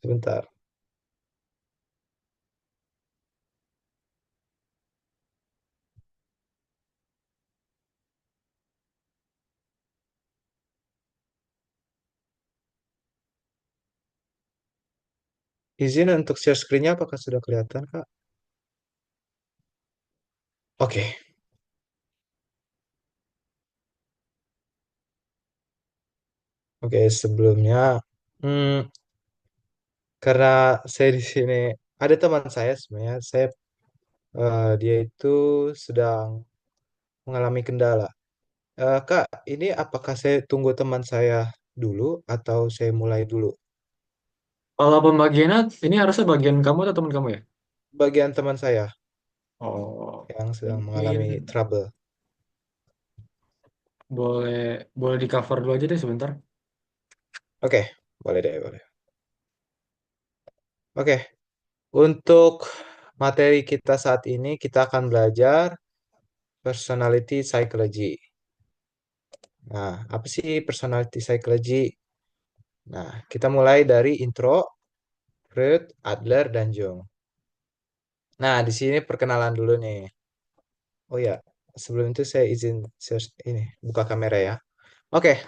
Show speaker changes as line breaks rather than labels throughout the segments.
Sebentar. Izin untuk share screen-nya apakah sudah kelihatan, Kak? Oke. Oke, sebelumnya hmm, karena saya di sini ada teman saya sebenarnya, dia itu sedang mengalami kendala. Kak, ini apakah saya tunggu teman saya dulu atau saya mulai dulu?
Kalau pembagiannya, ini harusnya bagian kamu atau teman kamu ya?
Bagian teman saya
Oh,
yang sedang
mungkin
mengalami trouble.
boleh boleh di cover dulu aja deh sebentar.
Oke, boleh deh, boleh. Oke, untuk materi kita saat ini kita akan belajar personality psychology. Nah, apa sih personality psychology? Nah, kita mulai dari intro, Freud, Adler, dan Jung. Nah, di sini perkenalan dulu nih. Oh ya, sebelum itu saya izin ini buka kamera ya. Oke,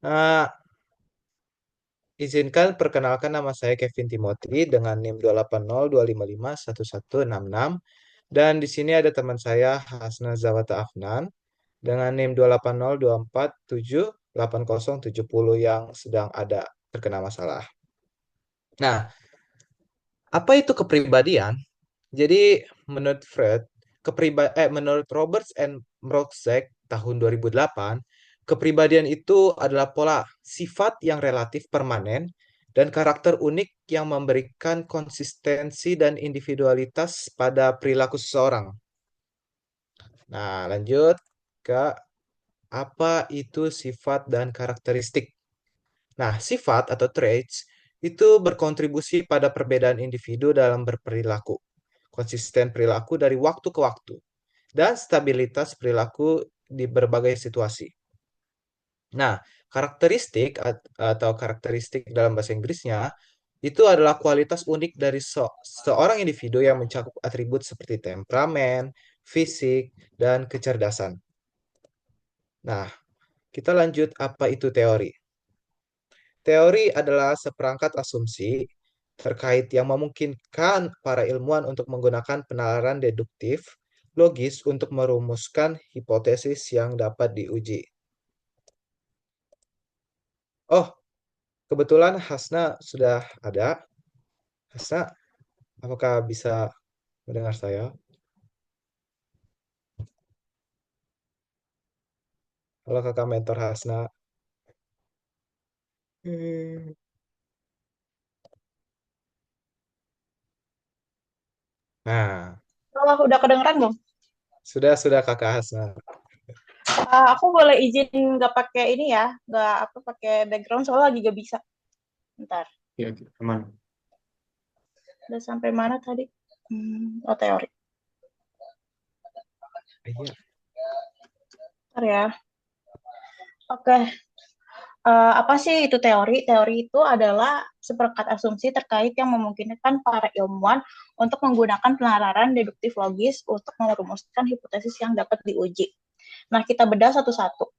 nah, izinkan perkenalkan nama saya Kevin Timothy dengan NIM 28025511166 dan di sini ada teman saya Hasna Zawata Afnan dengan NIM 28024778070 yang sedang ada terkena masalah. Nah, apa itu kepribadian? Jadi menurut Freud, menurut Roberts and Mroczek tahun 2008, kepribadian itu adalah pola sifat yang relatif permanen dan karakter unik yang memberikan konsistensi dan individualitas pada perilaku seseorang. Nah, lanjut ke apa itu sifat dan karakteristik. Nah, sifat atau traits itu berkontribusi pada perbedaan individu dalam berperilaku, konsisten perilaku dari waktu ke waktu, dan stabilitas perilaku di berbagai situasi. Nah, atau karakteristik dalam bahasa Inggrisnya itu adalah kualitas unik dari seorang individu yang mencakup atribut seperti temperamen, fisik, dan kecerdasan. Nah, kita lanjut apa itu teori. Teori adalah seperangkat asumsi terkait yang memungkinkan para ilmuwan untuk menggunakan penalaran deduktif logis untuk merumuskan hipotesis yang dapat diuji. Oh, kebetulan Hasna sudah ada. Hasna, apakah bisa mendengar saya? Halo kakak mentor Hasna. Hmm. Nah,
Oh, udah kedengeran belum?
sudah kakak Hasna.
Aku boleh izin nggak pakai ini ya, nggak apa pakai background soalnya lagi gak bisa. Bentar,
Ya, oke, aman.
udah sampai mana tadi? Oh teori.
Iya.
Bentar ya. Oke, apa sih itu teori? Teori itu adalah seperangkat asumsi terkait yang memungkinkan para ilmuwan untuk menggunakan penalaran deduktif logis untuk merumuskan hipotesis yang dapat diuji. Nah, kita bedah satu-satu.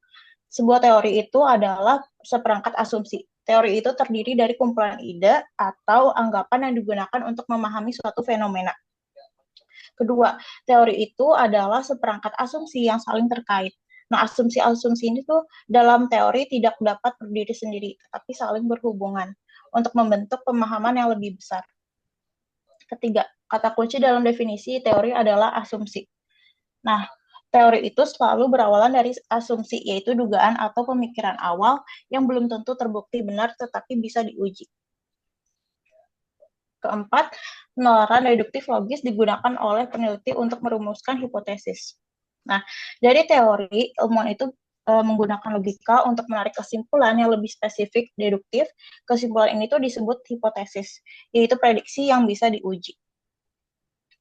Sebuah teori itu adalah seperangkat asumsi. Teori itu terdiri dari kumpulan ide atau anggapan yang digunakan untuk memahami suatu fenomena. Kedua, teori itu adalah seperangkat asumsi yang saling terkait. Nah, asumsi-asumsi ini tuh dalam teori tidak dapat berdiri sendiri, tetapi saling berhubungan untuk membentuk pemahaman yang lebih besar. Ketiga, kata kunci dalam definisi teori adalah asumsi. Nah, teori itu selalu berawalan dari asumsi, yaitu dugaan atau pemikiran awal yang belum tentu terbukti benar tetapi bisa diuji. Keempat, penalaran deduktif logis digunakan oleh peneliti untuk merumuskan hipotesis. Nah, dari teori, ilmuwan itu menggunakan logika untuk menarik kesimpulan yang lebih spesifik, deduktif. Kesimpulan ini tuh disebut hipotesis, yaitu prediksi yang bisa diuji.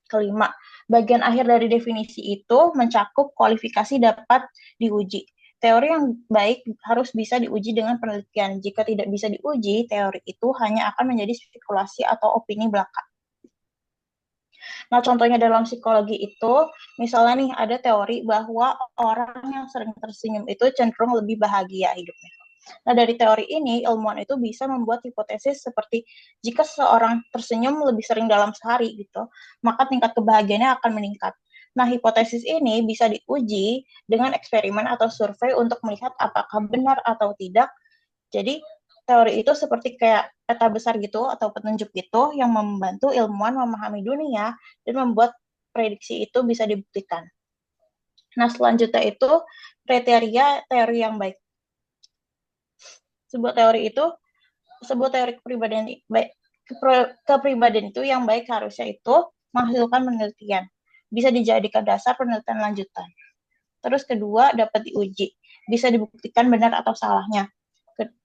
Kelima, bagian akhir dari definisi itu mencakup kualifikasi dapat diuji. teori yang baik harus bisa diuji dengan penelitian. Jika tidak bisa diuji, teori itu hanya akan menjadi spekulasi atau opini belaka. Nah, contohnya dalam psikologi itu, misalnya nih ada teori bahwa orang yang sering tersenyum itu cenderung lebih bahagia hidupnya. Nah, dari teori ini, ilmuwan itu bisa membuat hipotesis seperti jika seseorang tersenyum lebih sering dalam sehari gitu, maka tingkat kebahagiaannya akan meningkat. Nah, hipotesis ini bisa diuji dengan eksperimen atau survei untuk melihat apakah benar atau tidak. Jadi, teori itu seperti kayak peta besar gitu atau petunjuk gitu yang membantu ilmuwan memahami dunia dan membuat prediksi itu bisa dibuktikan. Nah, selanjutnya itu kriteria teori yang baik. Sebuah teori kepribadian itu yang baik harusnya itu menghasilkan penelitian, bisa dijadikan dasar penelitian lanjutan. Terus kedua, dapat diuji, bisa dibuktikan benar atau salahnya.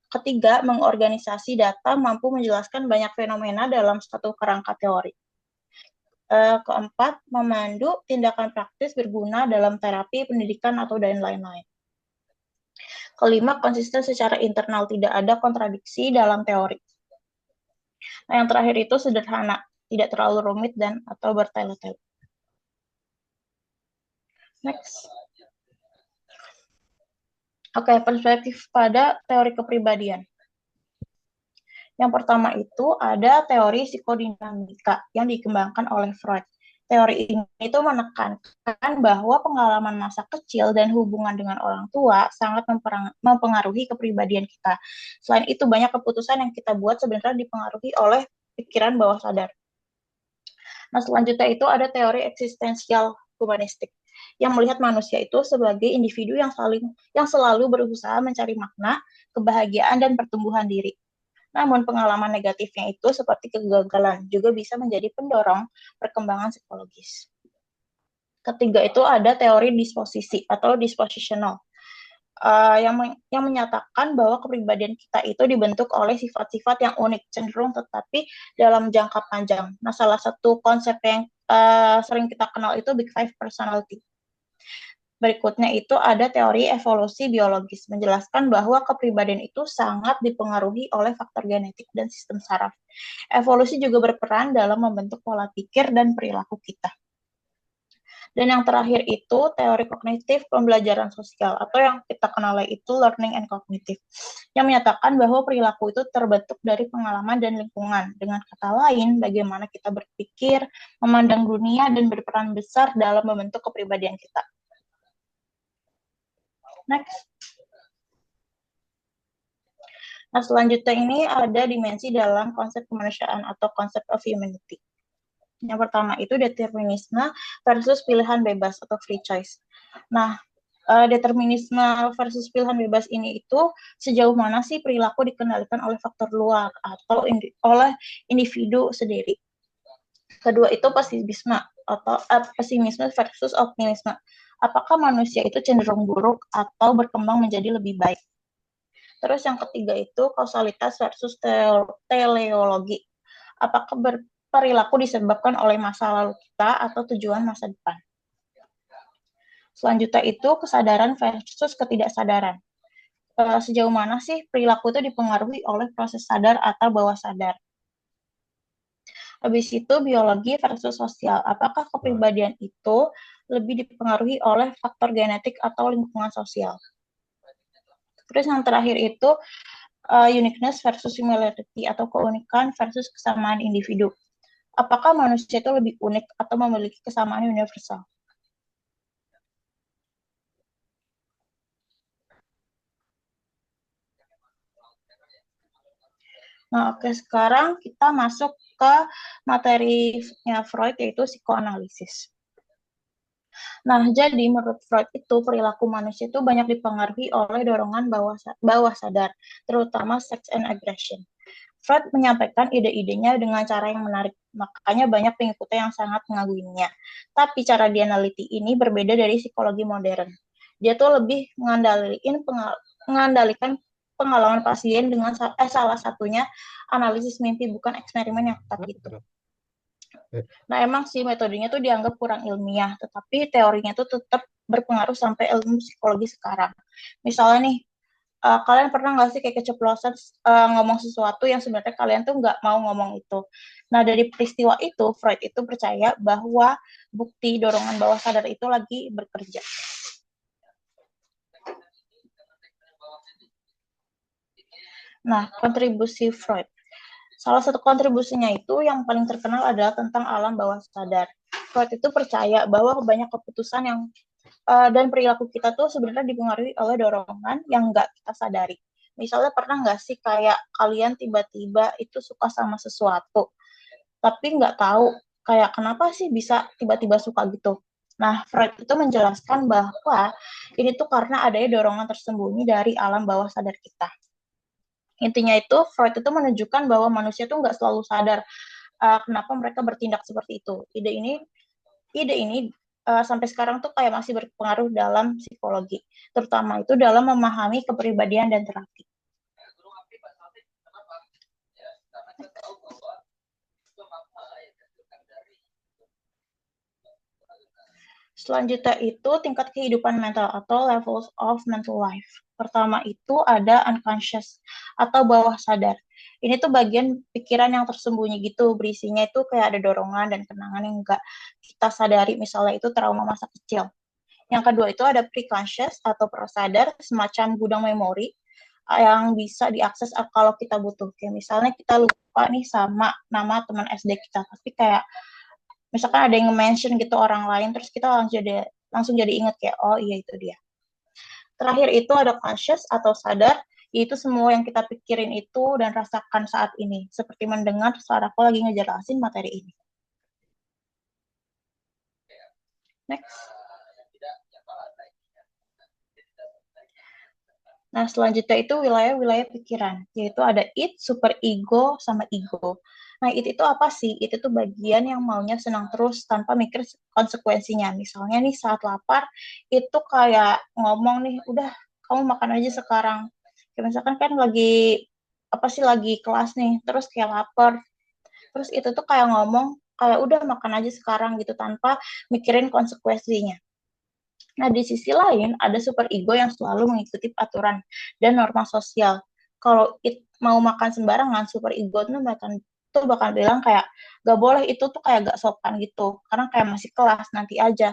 Ketiga, mengorganisasi data mampu menjelaskan banyak fenomena dalam satu kerangka teori. Keempat, memandu tindakan praktis berguna dalam terapi, pendidikan, atau dan lain-lain. Kelima, konsisten secara internal, tidak ada kontradiksi dalam teori. Nah, yang terakhir itu sederhana, tidak terlalu rumit dan atau bertele-tele. Next. Oke, perspektif pada teori kepribadian. Yang pertama itu ada teori psikodinamika yang dikembangkan oleh Freud. Teori ini itu menekankan bahwa pengalaman masa kecil dan hubungan dengan orang tua sangat mempengaruhi kepribadian kita. Selain itu, banyak keputusan yang kita buat sebenarnya dipengaruhi oleh pikiran bawah sadar. Nah, selanjutnya itu ada teori eksistensial humanistik yang melihat manusia itu sebagai individu yang selalu berusaha mencari makna, kebahagiaan, dan pertumbuhan diri. Namun pengalaman negatifnya itu seperti kegagalan juga bisa menjadi pendorong perkembangan psikologis. Ketiga itu ada teori disposisi atau dispositional yang menyatakan bahwa kepribadian kita itu dibentuk oleh sifat-sifat yang unik, cenderung tetapi dalam jangka panjang. Nah, salah satu konsep yang sering kita kenal itu Big Five personality. Berikutnya itu ada teori evolusi biologis, menjelaskan bahwa kepribadian itu sangat dipengaruhi oleh faktor genetik dan sistem saraf. Evolusi juga berperan dalam membentuk pola pikir dan perilaku kita. Dan yang terakhir itu teori kognitif pembelajaran sosial, atau yang kita kenal itu learning and cognitive, yang menyatakan bahwa perilaku itu terbentuk dari pengalaman dan lingkungan. Dengan kata lain, bagaimana kita berpikir, memandang dunia, dan berperan besar dalam membentuk kepribadian kita. Next. Nah, selanjutnya ini ada dimensi dalam konsep kemanusiaan atau konsep of humanity. Yang pertama itu determinisme versus pilihan bebas atau free choice. Nah, determinisme versus pilihan bebas ini itu sejauh mana sih perilaku dikendalikan oleh faktor luar atau oleh individu sendiri. Kedua itu pesimisme atau pesimisme versus optimisme. Apakah manusia itu cenderung buruk atau berkembang menjadi lebih baik? Terus yang ketiga itu kausalitas versus teleologi. Apakah perilaku disebabkan oleh masa lalu kita atau tujuan masa depan? Selanjutnya itu kesadaran versus ketidaksadaran. Sejauh mana sih perilaku itu dipengaruhi oleh proses sadar atau bawah sadar? Habis itu biologi versus sosial. Apakah kepribadian itu lebih dipengaruhi oleh faktor genetik atau lingkungan sosial? Terus yang terakhir itu uniqueness versus similarity atau keunikan versus kesamaan individu. Apakah manusia itu lebih unik atau memiliki kesamaan universal? Nah, oke, sekarang kita masuk ke materinya Freud, yaitu psikoanalisis. Nah, jadi menurut Freud itu perilaku manusia itu banyak dipengaruhi oleh dorongan bawah sadar, terutama sex and aggression. Freud menyampaikan ide-idenya dengan cara yang menarik, makanya banyak pengikutnya yang sangat mengaguminya. Tapi cara dianaliti ini berbeda dari psikologi modern. Dia tuh lebih mengandalkan pengalaman pasien dengan salah satunya analisis mimpi, bukan eksperimen yang ketat gitu. Nah, emang sih metodenya tuh dianggap kurang ilmiah, tetapi teorinya tuh tetap berpengaruh sampai ilmu psikologi sekarang. Misalnya nih, kalian pernah nggak sih kayak keceplosan ngomong sesuatu yang sebenarnya kalian tuh nggak mau ngomong itu. Nah, dari peristiwa itu, Freud itu percaya bahwa bukti dorongan bawah sadar itu lagi bekerja. Nah, kontribusi Freud. Salah satu kontribusinya itu yang paling terkenal adalah tentang alam bawah sadar. Freud itu percaya bahwa banyak keputusan yang dan perilaku kita tuh sebenarnya dipengaruhi oleh dorongan yang nggak kita sadari. Misalnya pernah nggak sih kayak kalian tiba-tiba itu suka sama sesuatu, tapi nggak tahu kayak kenapa sih bisa tiba-tiba suka gitu. Nah, Freud itu menjelaskan bahwa ini tuh karena adanya dorongan tersembunyi dari alam bawah sadar kita. Intinya itu, Freud itu menunjukkan bahwa manusia tuh nggak selalu sadar kenapa mereka bertindak seperti itu. Ide ini sampai sekarang tuh kayak masih berpengaruh dalam psikologi, terutama itu dalam memahami kepribadian dan terapi. Selanjutnya itu tingkat kehidupan mental atau levels of mental life. Pertama itu ada unconscious atau bawah sadar. Ini tuh bagian pikiran yang tersembunyi gitu, berisinya itu kayak ada dorongan dan kenangan yang enggak kita sadari, misalnya itu trauma masa kecil. Yang kedua itu ada preconscious atau prasadar, semacam gudang memori yang bisa diakses kalau kita butuh. Kayak misalnya kita lupa nih sama nama teman SD kita, tapi kayak misalkan ada yang nge-mention gitu orang lain, terus kita langsung jadi inget kayak, oh iya itu dia. Terakhir itu ada conscious atau sadar, yaitu semua yang kita pikirin itu dan rasakan saat ini, seperti mendengar saat aku lagi ngejelasin materi ini. Next. Nah, selanjutnya itu wilayah-wilayah pikiran, yaitu ada id, super ego, sama ego. Nah, id itu apa sih? Id itu bagian yang maunya senang terus tanpa mikir konsekuensinya. Misalnya nih saat lapar, itu kayak ngomong nih, udah kamu makan aja sekarang. Kayak misalkan kan lagi kelas nih, terus kayak lapar. Terus itu tuh kayak ngomong, kayak udah makan aja sekarang gitu tanpa mikirin konsekuensinya. Nah, di sisi lain, ada super ego yang selalu mengikuti aturan dan norma sosial. Kalau mau makan sembarangan, super ego tuh bakal bilang kayak, gak boleh, itu tuh kayak gak sopan gitu. Karena kayak masih kelas, nanti aja.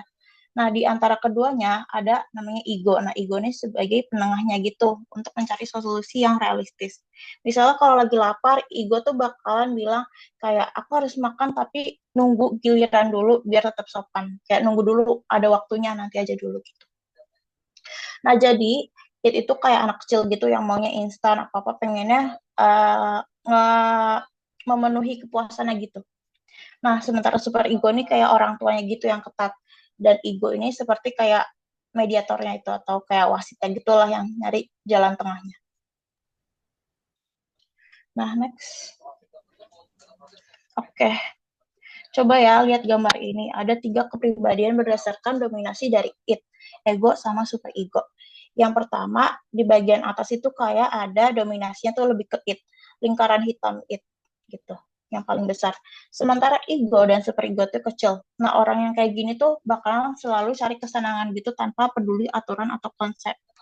Nah, di antara keduanya ada namanya ego. Nah, ego ini sebagai penengahnya gitu untuk mencari solusi yang realistis. Misalnya kalau lagi lapar, ego tuh bakalan bilang kayak aku harus makan tapi nunggu giliran dulu biar tetap sopan. Kayak nunggu dulu ada waktunya nanti aja dulu gitu. Nah, jadi itu kayak anak kecil gitu yang maunya instan apa-apa pengennya memenuhi kepuasannya gitu. Nah, sementara super ego ini kayak orang tuanya gitu yang ketat. Dan ego ini seperti kayak mediatornya itu atau kayak wasitnya gitulah yang nyari jalan tengahnya. Nah, next. Oke, coba ya lihat gambar ini. Ada 3 kepribadian berdasarkan dominasi dari id, ego sama super ego. Yang pertama, di bagian atas itu kayak ada dominasinya tuh lebih ke id, lingkaran hitam id gitu, yang paling besar. Sementara ego dan super ego itu kecil. Nah, orang yang kayak gini tuh bakalan selalu cari kesenangan gitu tanpa peduli aturan atau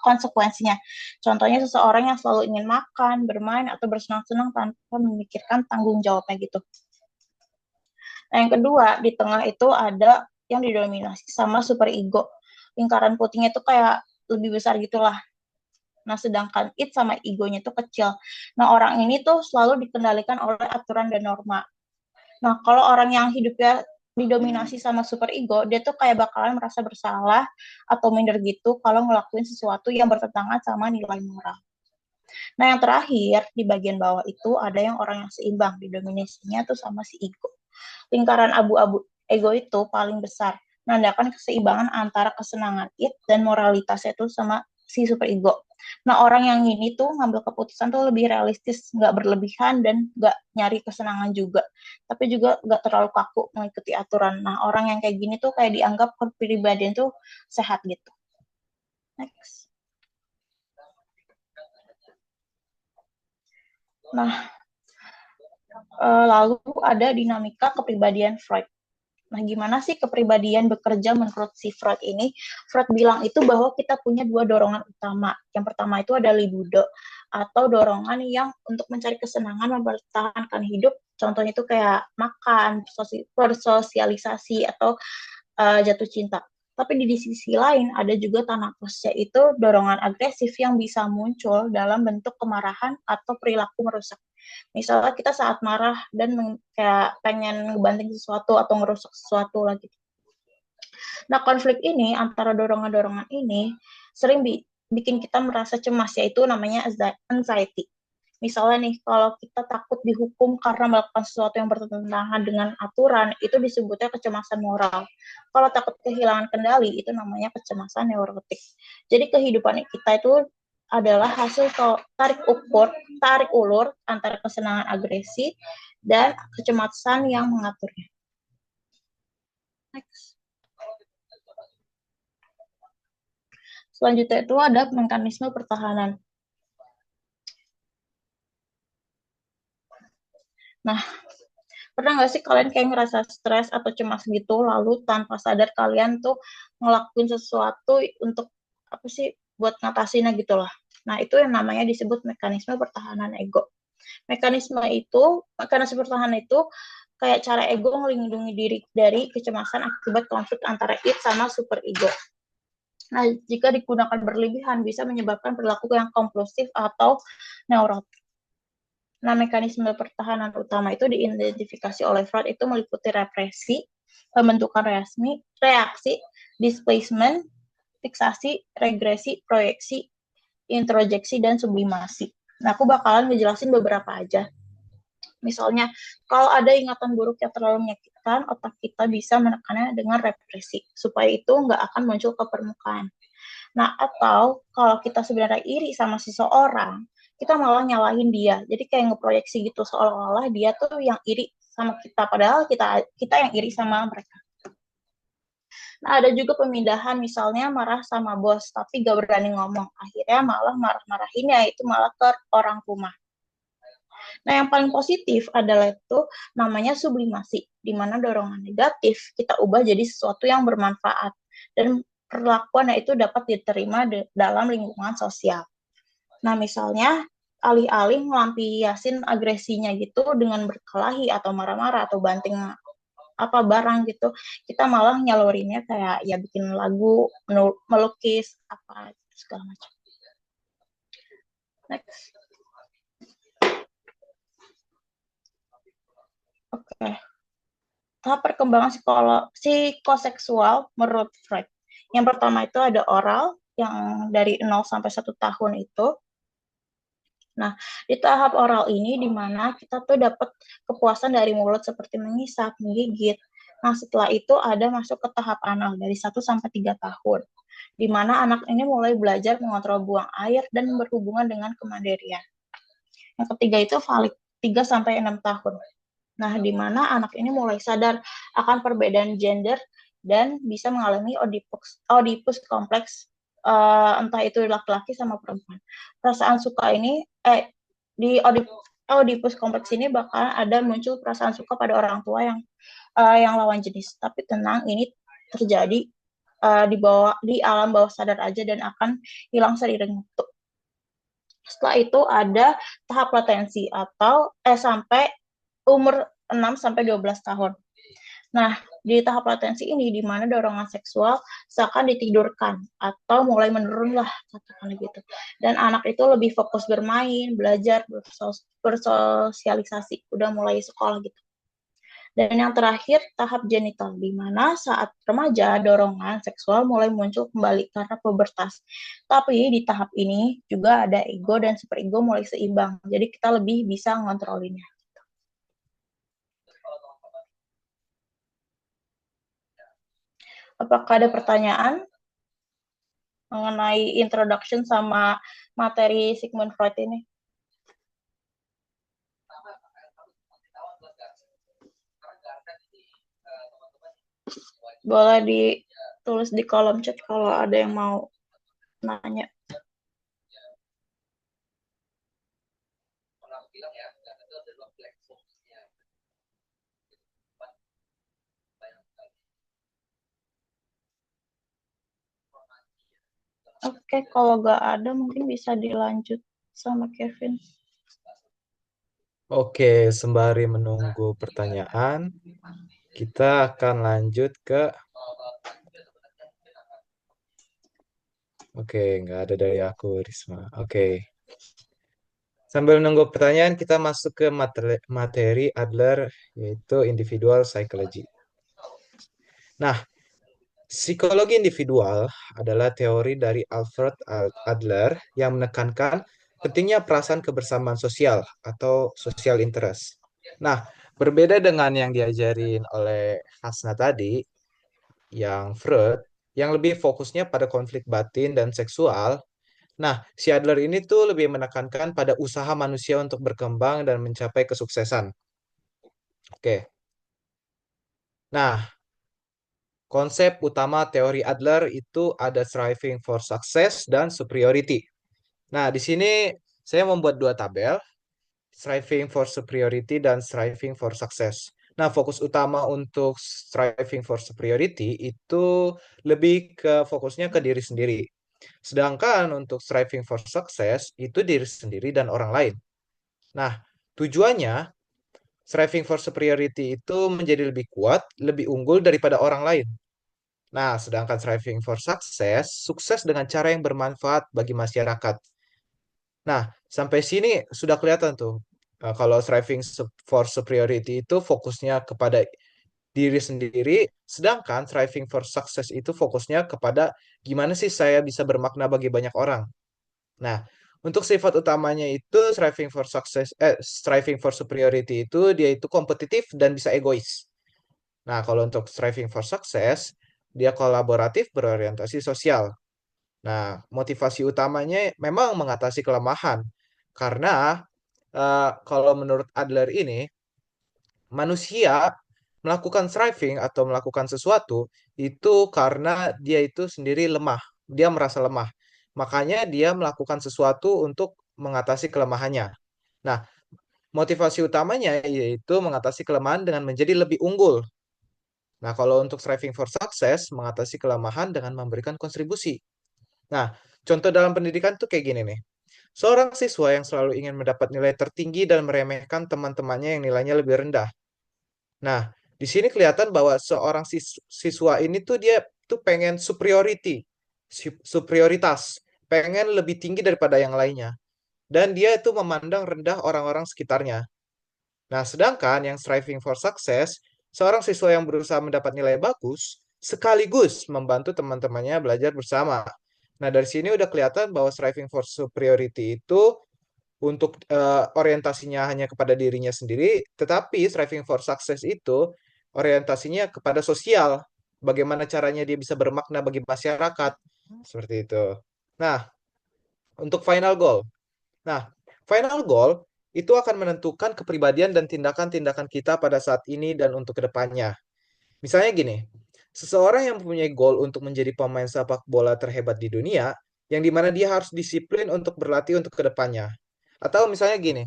konsekuensinya. Contohnya seseorang yang selalu ingin makan, bermain, atau bersenang-senang tanpa memikirkan tanggung jawabnya gitu. Nah, yang kedua, di tengah itu ada yang didominasi sama super ego. Lingkaran putihnya itu kayak lebih besar gitulah. Nah, sedangkan id sama egonya itu kecil. Nah, orang ini tuh selalu dikendalikan oleh aturan dan norma. Nah, kalau orang yang hidupnya didominasi sama super ego, dia tuh kayak bakalan merasa bersalah atau minder gitu kalau ngelakuin sesuatu yang bertentangan sama nilai moral. Nah, yang terakhir, di bagian bawah itu ada yang orang yang seimbang, didominasinya tuh sama si ego. Lingkaran abu-abu ego itu paling besar, menandakan keseimbangan antara kesenangan id dan moralitasnya itu sama si super ego. Nah, orang yang ini tuh ngambil keputusan tuh lebih realistis, nggak berlebihan dan nggak nyari kesenangan juga, tapi juga nggak terlalu kaku mengikuti aturan. Nah, orang yang kayak gini tuh kayak dianggap kepribadian tuh sehat gitu. Next. Nah, lalu ada dinamika kepribadian Freud. Nah, gimana sih kepribadian bekerja menurut si Freud ini? Freud bilang itu bahwa kita punya dua dorongan utama. Yang pertama itu ada libido, atau dorongan yang untuk mencari kesenangan, mempertahankan hidup. Contohnya itu kayak makan, bersosialisasi, atau jatuh cinta. Tapi di sisi lain ada juga Thanatos, yaitu dorongan agresif yang bisa muncul dalam bentuk kemarahan atau perilaku merusak. Misalnya kita saat marah dan kayak pengen ngebanting sesuatu atau ngerusak sesuatu lagi. Nah, konflik ini antara dorongan-dorongan ini sering bikin kita merasa cemas, yaitu namanya anxiety. Misalnya nih, kalau kita takut dihukum karena melakukan sesuatu yang bertentangan dengan aturan, itu disebutnya kecemasan moral. Kalau takut kehilangan kendali, itu namanya kecemasan neurotik. Jadi kehidupan kita itu adalah hasil tarik ulur antara kesenangan agresi dan kecemasan yang mengaturnya. Next. Selanjutnya itu ada mekanisme pertahanan. Nah, pernah nggak sih kalian kayak ngerasa stres atau cemas gitu, lalu tanpa sadar kalian tuh ngelakuin sesuatu untuk apa sih, buat ngatasinnya gitu lah. Nah, itu yang namanya disebut mekanisme pertahanan ego. Mekanisme pertahanan itu kayak cara ego melindungi diri dari kecemasan akibat konflik antara id sama super ego. Nah, jika digunakan berlebihan bisa menyebabkan perilaku yang kompulsif atau neurotik. Nah, mekanisme pertahanan utama itu diidentifikasi oleh Freud itu meliputi represi, pembentukan reaksi, displacement, fiksasi, regresi, proyeksi, introjeksi, dan sublimasi. Nah, aku bakalan ngejelasin beberapa aja. Misalnya, kalau ada ingatan buruk yang terlalu menyakitkan, otak kita bisa menekannya dengan represi, supaya itu nggak akan muncul ke permukaan. Nah, atau kalau kita sebenarnya iri sama seseorang, kita malah nyalahin dia. Jadi kayak ngeproyeksi gitu, seolah-olah dia tuh yang iri sama kita, padahal kita yang iri sama mereka. Nah, ada juga pemindahan, misalnya marah sama bos, tapi gak berani ngomong. Akhirnya malah marah-marahinnya itu malah ke orang rumah. Nah, yang paling positif adalah itu namanya sublimasi, di mana dorongan negatif kita ubah jadi sesuatu yang bermanfaat, dan perlakuan itu dapat diterima dalam lingkungan sosial. Nah, misalnya alih-alih ngelampiasin agresinya gitu dengan berkelahi atau marah-marah atau banting apa barang gitu, kita malah nyalurinnya kayak ya bikin lagu, melukis, apa segala macam. Next. Oke. Tahap perkembangan psikoseksual menurut Freud. Yang pertama itu ada oral, yang dari 0 sampai 1 tahun itu. Nah, di tahap oral ini di mana kita tuh dapat kepuasan dari mulut seperti mengisap, menggigit. Nah, setelah itu ada masuk ke tahap anal dari 1 sampai 3 tahun. Di mana anak ini mulai belajar mengontrol buang air dan berhubungan dengan kemandirian. Yang ketiga itu valid 3 sampai 6 tahun. Nah, di mana anak ini mulai sadar akan perbedaan gender dan bisa mengalami Oedipus kompleks, entah itu laki-laki sama perempuan. Perasaan suka ini di Oedipus kompleks ini bakal ada muncul perasaan suka pada orang tua yang lawan jenis. Tapi tenang, ini terjadi di alam bawah sadar aja dan akan hilang seiring waktu. Setelah itu ada tahap latensi atau sampai umur 6 sampai 12 tahun. Nah, di tahap latensi ini di mana dorongan seksual seakan ditidurkan atau mulai menurun lah katakanlah gitu. Dan anak itu lebih fokus bermain, belajar, bersosialisasi, udah mulai sekolah gitu. Dan yang terakhir tahap genital, di mana saat remaja dorongan seksual mulai muncul kembali karena pubertas. Tapi di tahap ini juga ada ego dan superego mulai seimbang. Jadi kita lebih bisa ngontrolinnya. Apakah ada pertanyaan mengenai introduction sama materi Sigmund Freud ini? Boleh ditulis di kolom chat kalau ada yang mau nanya. Oke, kalau nggak ada mungkin bisa dilanjut sama Kevin.
Oke, sembari menunggu pertanyaan, kita akan lanjut ke... Oke, nggak ada dari aku, Risma. Oke. Sambil nunggu pertanyaan, kita masuk ke materi Adler, yaitu individual psychology. Nah, psikologi individual adalah teori dari Alfred Adler yang menekankan pentingnya perasaan kebersamaan sosial atau social interest. Nah, berbeda dengan yang diajarin oleh Hasna tadi, yang Freud, yang lebih fokusnya pada konflik batin dan seksual. Nah, si Adler ini tuh lebih menekankan pada usaha manusia untuk berkembang dan mencapai kesuksesan. Oke. Nah, konsep utama teori Adler itu ada striving for success dan superiority. Nah, di sini saya membuat dua tabel, striving for superiority dan striving for success. Nah, fokus utama untuk striving for superiority itu lebih ke fokusnya ke diri sendiri. Sedangkan untuk striving for success itu diri sendiri dan orang lain. Nah, tujuannya striving for superiority itu menjadi lebih kuat, lebih unggul daripada orang lain. Nah, sedangkan striving for success, sukses dengan cara yang bermanfaat bagi masyarakat. Nah, sampai sini sudah kelihatan tuh. Kalau striving for superiority itu fokusnya kepada diri sendiri, sedangkan striving for success itu fokusnya kepada gimana sih saya bisa bermakna bagi banyak orang. Nah, untuk sifat utamanya itu striving for superiority itu dia itu kompetitif dan bisa egois. Nah, kalau untuk striving for success, dia kolaboratif berorientasi sosial. Nah, motivasi utamanya memang mengatasi kelemahan. Karena kalau menurut Adler ini, manusia melakukan striving atau melakukan sesuatu itu karena dia itu sendiri lemah. Dia merasa lemah. Makanya dia melakukan sesuatu untuk mengatasi kelemahannya. Nah, motivasi utamanya yaitu mengatasi kelemahan dengan menjadi lebih unggul. Nah, kalau untuk striving for success, mengatasi kelemahan dengan memberikan kontribusi. Nah, contoh dalam pendidikan tuh kayak gini nih. Seorang siswa yang selalu ingin mendapat nilai tertinggi dan meremehkan teman-temannya yang nilainya lebih rendah. Nah, di sini kelihatan bahwa seorang siswa ini tuh dia tuh pengen superioritas, pengen lebih tinggi daripada yang lainnya. Dan dia itu memandang rendah orang-orang sekitarnya. Nah, sedangkan yang striving for success, seorang siswa yang berusaha mendapat nilai bagus, sekaligus membantu teman-temannya belajar bersama. Nah, dari sini udah kelihatan bahwa striving for superiority itu untuk orientasinya hanya kepada dirinya sendiri, tetapi striving for success itu orientasinya kepada sosial. Bagaimana caranya dia bisa bermakna bagi masyarakat. Seperti itu. Nah, untuk final goal. Nah, final goal itu akan menentukan kepribadian dan tindakan-tindakan kita pada saat ini dan untuk kedepannya. Misalnya gini, seseorang yang mempunyai goal untuk menjadi pemain sepak bola terhebat di dunia, yang dimana dia harus disiplin untuk berlatih untuk kedepannya. Atau misalnya gini,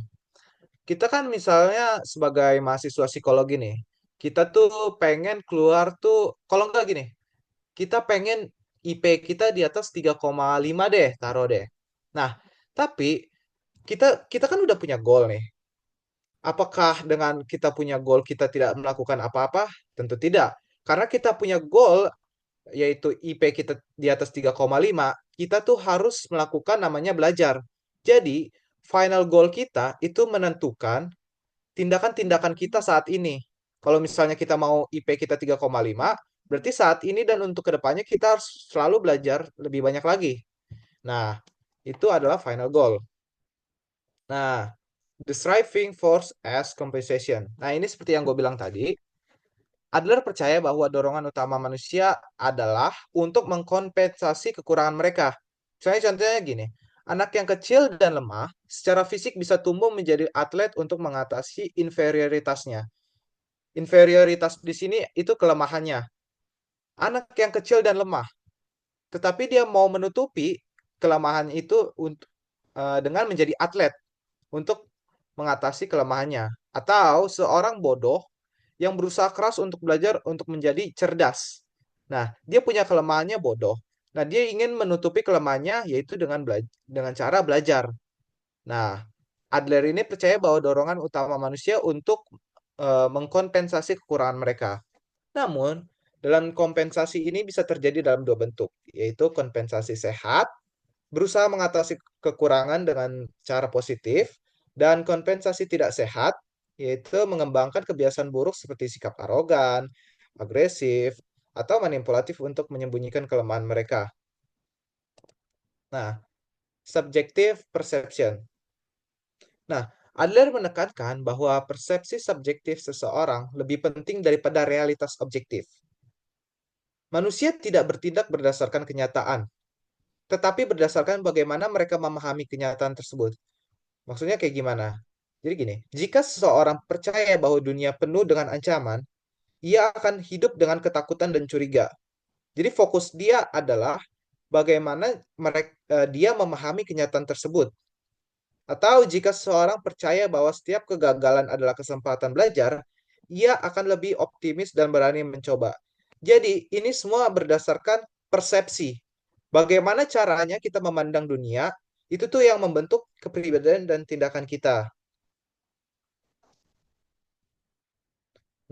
kita kan misalnya sebagai mahasiswa psikologi nih, kita tuh pengen keluar tuh, kalau enggak gini, kita pengen IP kita di atas 3,5 deh, taruh deh. Nah, tapi kita kan udah punya goal nih. Apakah dengan kita punya goal kita tidak melakukan apa-apa? Tentu tidak. Karena kita punya goal yaitu IP kita di atas 3,5, kita tuh harus melakukan namanya belajar. Jadi, final goal kita itu menentukan tindakan-tindakan kita saat ini. Kalau misalnya kita mau IP kita 3,5, berarti saat ini dan untuk kedepannya kita harus selalu belajar lebih banyak lagi. Nah, itu adalah final goal. Nah, the striving force as compensation. Nah, ini seperti yang gue bilang tadi, Adler percaya bahwa dorongan utama manusia adalah untuk mengkompensasi kekurangan mereka. Contohnya gini, anak yang kecil dan lemah secara fisik bisa tumbuh menjadi atlet untuk mengatasi inferioritasnya. Inferioritas di sini itu kelemahannya. Anak yang kecil dan lemah, tetapi dia mau menutupi kelemahan itu dengan menjadi atlet untuk mengatasi kelemahannya. Atau seorang bodoh yang berusaha keras untuk belajar untuk menjadi cerdas. Nah, dia punya kelemahannya bodoh. Nah, dia ingin menutupi kelemahannya yaitu dengan cara belajar. Nah, Adler ini percaya bahwa dorongan utama manusia untuk mengkompensasi kekurangan mereka. Namun, dalam kompensasi ini bisa terjadi dalam dua bentuk, yaitu kompensasi sehat, berusaha mengatasi kekurangan dengan cara positif, dan kompensasi tidak sehat, yaitu mengembangkan kebiasaan buruk seperti sikap arogan, agresif, atau manipulatif untuk menyembunyikan kelemahan mereka. Nah, subjective perception. Nah, Adler menekankan bahwa persepsi subjektif seseorang lebih penting daripada realitas objektif. Manusia tidak bertindak berdasarkan kenyataan, tetapi berdasarkan bagaimana mereka memahami kenyataan tersebut. Maksudnya kayak gimana? Jadi gini, jika seseorang percaya bahwa dunia penuh dengan ancaman, ia akan hidup dengan ketakutan dan curiga. Jadi fokus dia adalah bagaimana dia memahami kenyataan tersebut. Atau jika seseorang percaya bahwa setiap kegagalan adalah kesempatan belajar, ia akan lebih optimis dan berani mencoba. Jadi, ini semua berdasarkan persepsi. Bagaimana caranya kita memandang dunia, itu tuh yang membentuk kepribadian dan tindakan kita.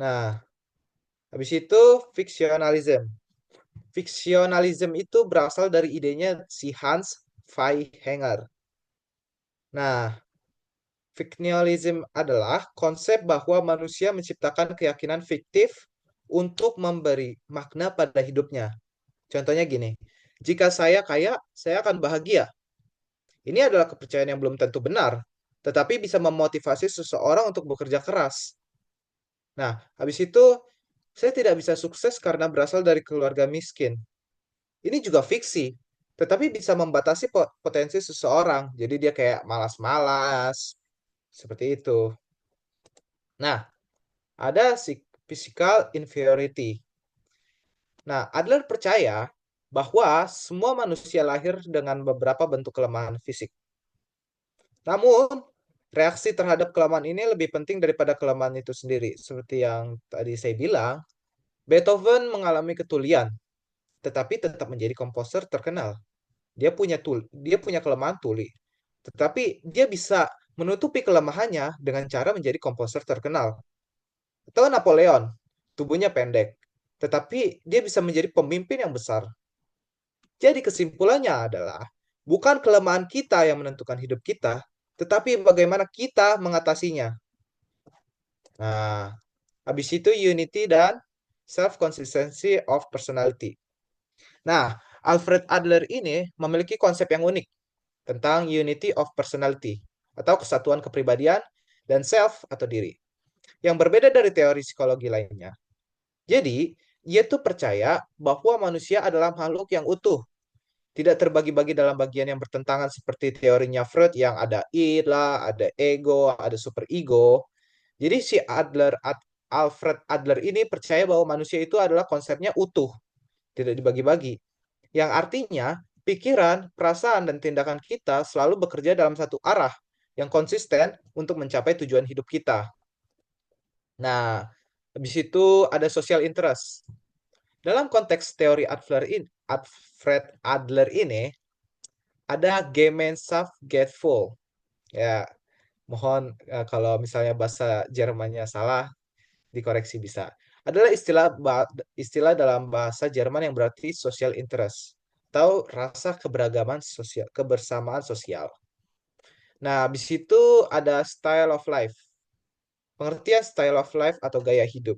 Nah, habis itu fiksionalism. Fiksionalism itu berasal dari idenya si Hans Feihinger. Nah, fiksionalism adalah konsep bahwa manusia menciptakan keyakinan fiktif untuk memberi makna pada hidupnya. Contohnya gini, jika saya kaya, saya akan bahagia. Ini adalah kepercayaan yang belum tentu benar, tetapi bisa memotivasi seseorang untuk bekerja keras. Nah, habis itu saya tidak bisa sukses karena berasal dari keluarga miskin. Ini juga fiksi, tetapi bisa membatasi potensi seseorang. Jadi dia kayak malas-malas, seperti itu. Nah, ada physical inferiority. Nah, Adler percaya bahwa semua manusia lahir dengan beberapa bentuk kelemahan fisik. Namun, reaksi terhadap kelemahan ini lebih penting daripada kelemahan itu sendiri. Seperti yang tadi saya bilang, Beethoven mengalami ketulian, tetapi tetap menjadi komposer terkenal. Dia punya kelemahan tuli, tetapi dia bisa menutupi kelemahannya dengan cara menjadi komposer terkenal. Atau Napoleon, tubuhnya pendek, tetapi dia bisa menjadi pemimpin yang besar. Jadi kesimpulannya adalah bukan kelemahan kita yang menentukan hidup kita, tetapi bagaimana kita mengatasinya. Nah, habis itu unity dan self-consistency of personality. Nah, Alfred Adler ini memiliki konsep yang unik tentang unity of personality atau kesatuan kepribadian dan self atau diri yang berbeda dari teori psikologi lainnya. Jadi, ia tuh percaya bahwa manusia adalah makhluk yang utuh, tidak terbagi-bagi dalam bagian yang bertentangan seperti teorinya Freud yang ada id lah, ada ego, ada superego. Jadi si Alfred Adler ini percaya bahwa manusia itu adalah konsepnya utuh, tidak dibagi-bagi. Yang artinya pikiran, perasaan, dan tindakan kita selalu bekerja dalam satu arah yang konsisten untuk mencapai tujuan hidup kita. Nah, habis itu ada social interest. Dalam konteks teori Alfred Adler ini, ada Gemeinschaftgefühl. Ya, mohon kalau misalnya bahasa Jermannya salah, dikoreksi bisa. Adalah istilah dalam bahasa Jerman yang berarti social interest atau rasa keberagaman sosial, kebersamaan sosial. Nah, di situ ada style of life. Pengertian style of life atau gaya hidup.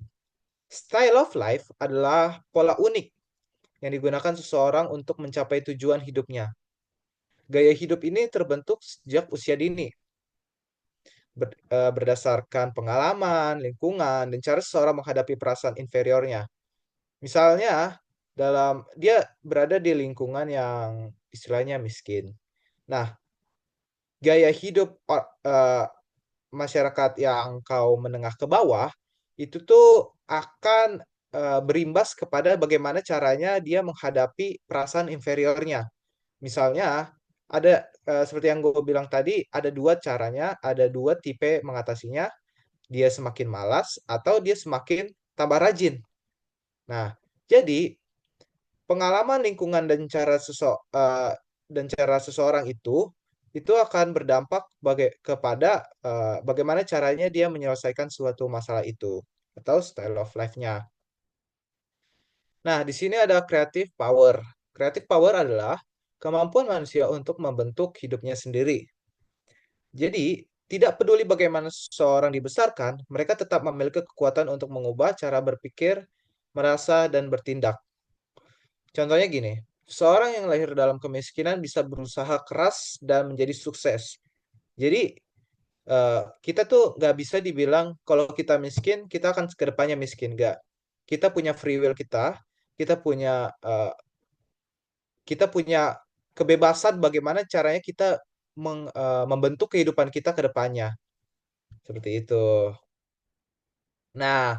Style of life adalah pola unik yang digunakan seseorang untuk mencapai tujuan hidupnya. Gaya hidup ini terbentuk sejak usia dini, berdasarkan pengalaman, lingkungan, dan cara seseorang menghadapi perasaan inferiornya. Misalnya, dia berada di lingkungan yang istilahnya miskin. Nah, gaya hidup masyarakat yang kaum menengah ke bawah itu tuh akan berimbas kepada bagaimana caranya dia menghadapi perasaan inferiornya. Misalnya, ada seperti yang gue bilang tadi, ada dua caranya, ada dua tipe mengatasinya. Dia semakin malas atau dia semakin tambah rajin. Nah, jadi pengalaman lingkungan dan cara seseorang itu akan berdampak kepada bagaimana caranya dia menyelesaikan suatu masalah itu atau style of life-nya. Nah, di sini ada creative power. Creative power adalah kemampuan manusia untuk membentuk hidupnya sendiri. Jadi, tidak peduli bagaimana seseorang dibesarkan, mereka tetap memiliki kekuatan untuk mengubah cara berpikir, merasa, dan bertindak. Contohnya gini, seorang yang lahir dalam kemiskinan bisa berusaha keras dan menjadi sukses. Jadi, kita tuh nggak bisa dibilang kalau kita miskin, kita akan ke depannya miskin. Nggak. Kita punya free will kita punya kita punya kebebasan bagaimana caranya kita membentuk kehidupan kita ke depannya. Seperti itu. Nah,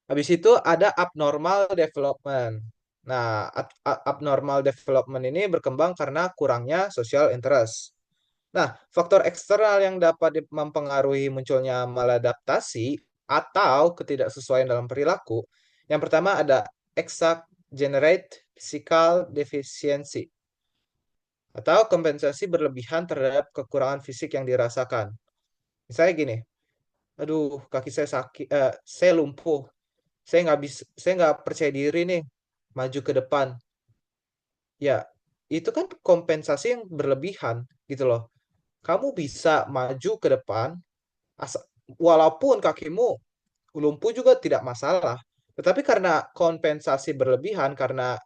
habis itu ada abnormal development. Nah, abnormal development ini berkembang karena kurangnya social interest. Nah, faktor eksternal yang dapat mempengaruhi munculnya maladaptasi atau ketidaksesuaian dalam perilaku. Yang pertama ada exaggerate physical deficiency atau kompensasi berlebihan terhadap kekurangan fisik yang dirasakan. Misalnya gini, aduh kaki saya sakit, saya lumpuh, saya nggak percaya diri nih maju ke depan. Ya, itu kan kompensasi yang berlebihan gitu loh. Kamu bisa maju ke depan, walaupun kakimu lumpuh juga tidak masalah. Tetapi karena kompensasi berlebihan, karena